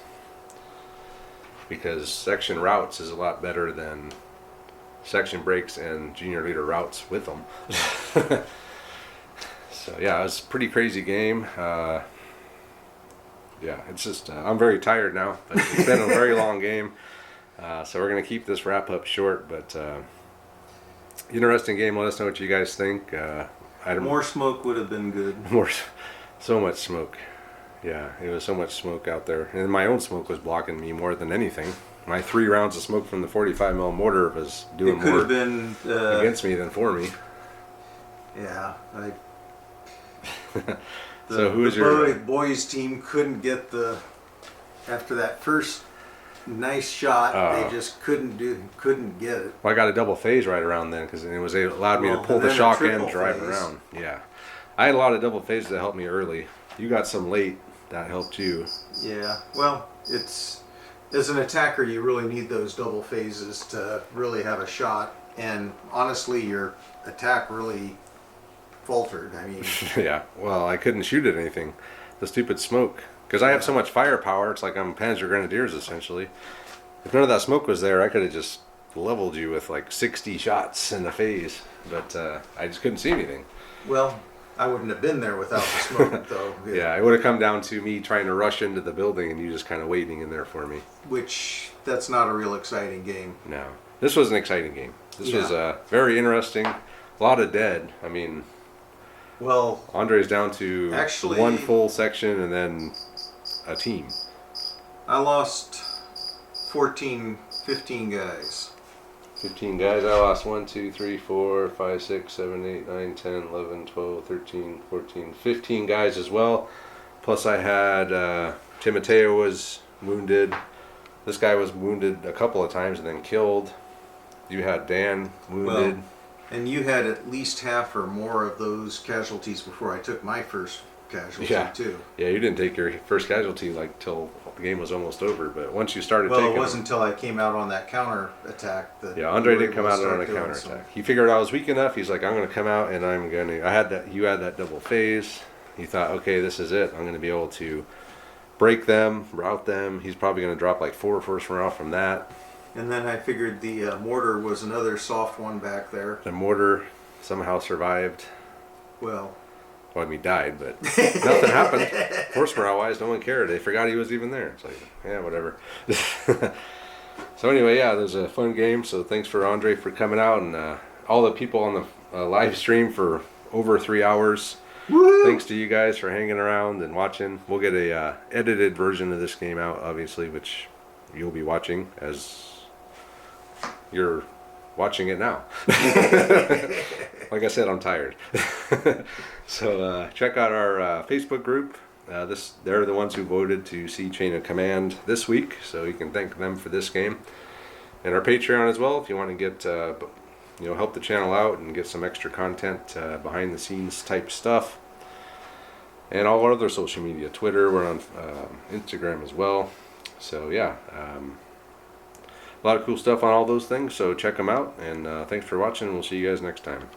Speaker 1: because section routes is a lot better than section breaks and junior leader routes with them. So yeah, it was a pretty crazy game. Yeah, it's just I'm very tired now, but it's been a very long game. So we're gonna keep this wrap up short, but interesting game. Let us know what you guys think.
Speaker 2: More smoke would have been good.
Speaker 1: So much smoke. Yeah, it was so much smoke out there, and my own smoke was blocking me more than anything. My 3 rounds of smoke from the 45 mil mortar was doing
Speaker 2: It could
Speaker 1: more
Speaker 2: have been
Speaker 1: against me than for me.
Speaker 2: Yeah,
Speaker 1: So who's
Speaker 2: the
Speaker 1: your
Speaker 2: boys team couldn't get after that first nice shot. They just couldn't get it.
Speaker 1: Well, I got a double phase right around then because it allowed me to pull the
Speaker 2: and then a
Speaker 1: shock and
Speaker 2: triple
Speaker 1: drive
Speaker 2: phase.
Speaker 1: around. Yeah, I had a lot of double phases that helped me early. You got some late that helped you.
Speaker 2: Yeah, well, as an attacker, you really need those double phases to really have a shot. And honestly, your attack really faltered. I mean,
Speaker 1: Yeah, well, I couldn't shoot at anything. The stupid smoke. Because I have so much firepower, it's like I'm Panzer Grenadiers essentially. If none of that smoke was there, I could have just leveled you with like 60 shots in the phase. But I just couldn't see anything.
Speaker 2: well, I wouldn't have been there without the smoke, though.
Speaker 1: Yeah, it would have come down to me trying to rush into the building and you just kind of waiting in there for me.
Speaker 2: Which, that's not a real exciting game.
Speaker 1: No. This was an exciting game. This was very interesting. A lot of dead. I mean,
Speaker 2: Well,
Speaker 1: Andre's down to
Speaker 2: actually,
Speaker 1: one full section and then a team.
Speaker 2: I lost 15 guys.
Speaker 1: 15 guys. I lost 1, 2, 3, 4, 5, 6, 7, 8, 9, 10, 11, 12, 13, 14, 15 guys as well. Plus I had Timoteo was wounded. This guy was wounded a couple of times and then killed. You had Dan wounded.
Speaker 2: Well, and you had at least half or more of those casualties before I took my first casualty, too.
Speaker 1: Yeah, you didn't take your first casualty like till the game was almost over, but once you started
Speaker 2: Well,
Speaker 1: taking
Speaker 2: it wasn't until I came out on that counter attack that.
Speaker 1: Yeah, Andre
Speaker 2: we were
Speaker 1: did come
Speaker 2: able
Speaker 1: out
Speaker 2: to
Speaker 1: on a
Speaker 2: start doing
Speaker 1: counter
Speaker 2: some-
Speaker 1: attack. He figured I was weak enough. He's like, I'm going to come out and I'm going to. You had that double phase. He thought, okay, this is it. I'm going to be able to break them, route them. He's probably going to drop like 4 first round from that.
Speaker 2: And then I figured the mortar was another soft one back there.
Speaker 1: The mortar somehow survived.
Speaker 2: Well,
Speaker 1: Well, I mean, died, but nothing happened. Horse morale wise, no one cared. They forgot he was even there. It's like, yeah, whatever. So anyway, yeah, it was a fun game. So thanks for Andre for coming out and all the people on the live stream for over 3 hours.
Speaker 2: woo!
Speaker 1: Thanks to you guys for hanging around and watching. We'll get a edited version of this game out, obviously, which you'll be watching as you're watching it now. Like I said, I'm tired. So check out our Facebook group. They're the ones who voted to see Chain of Command this week, so you can thank them for this game. And our Patreon as well, if you want to get help the channel out and get some extra content, behind the scenes type stuff. And all our other social media, Twitter, we're on Instagram as well. So yeah, a lot of cool stuff on all those things, so check them out. And thanks for watching, and we'll see you guys next time.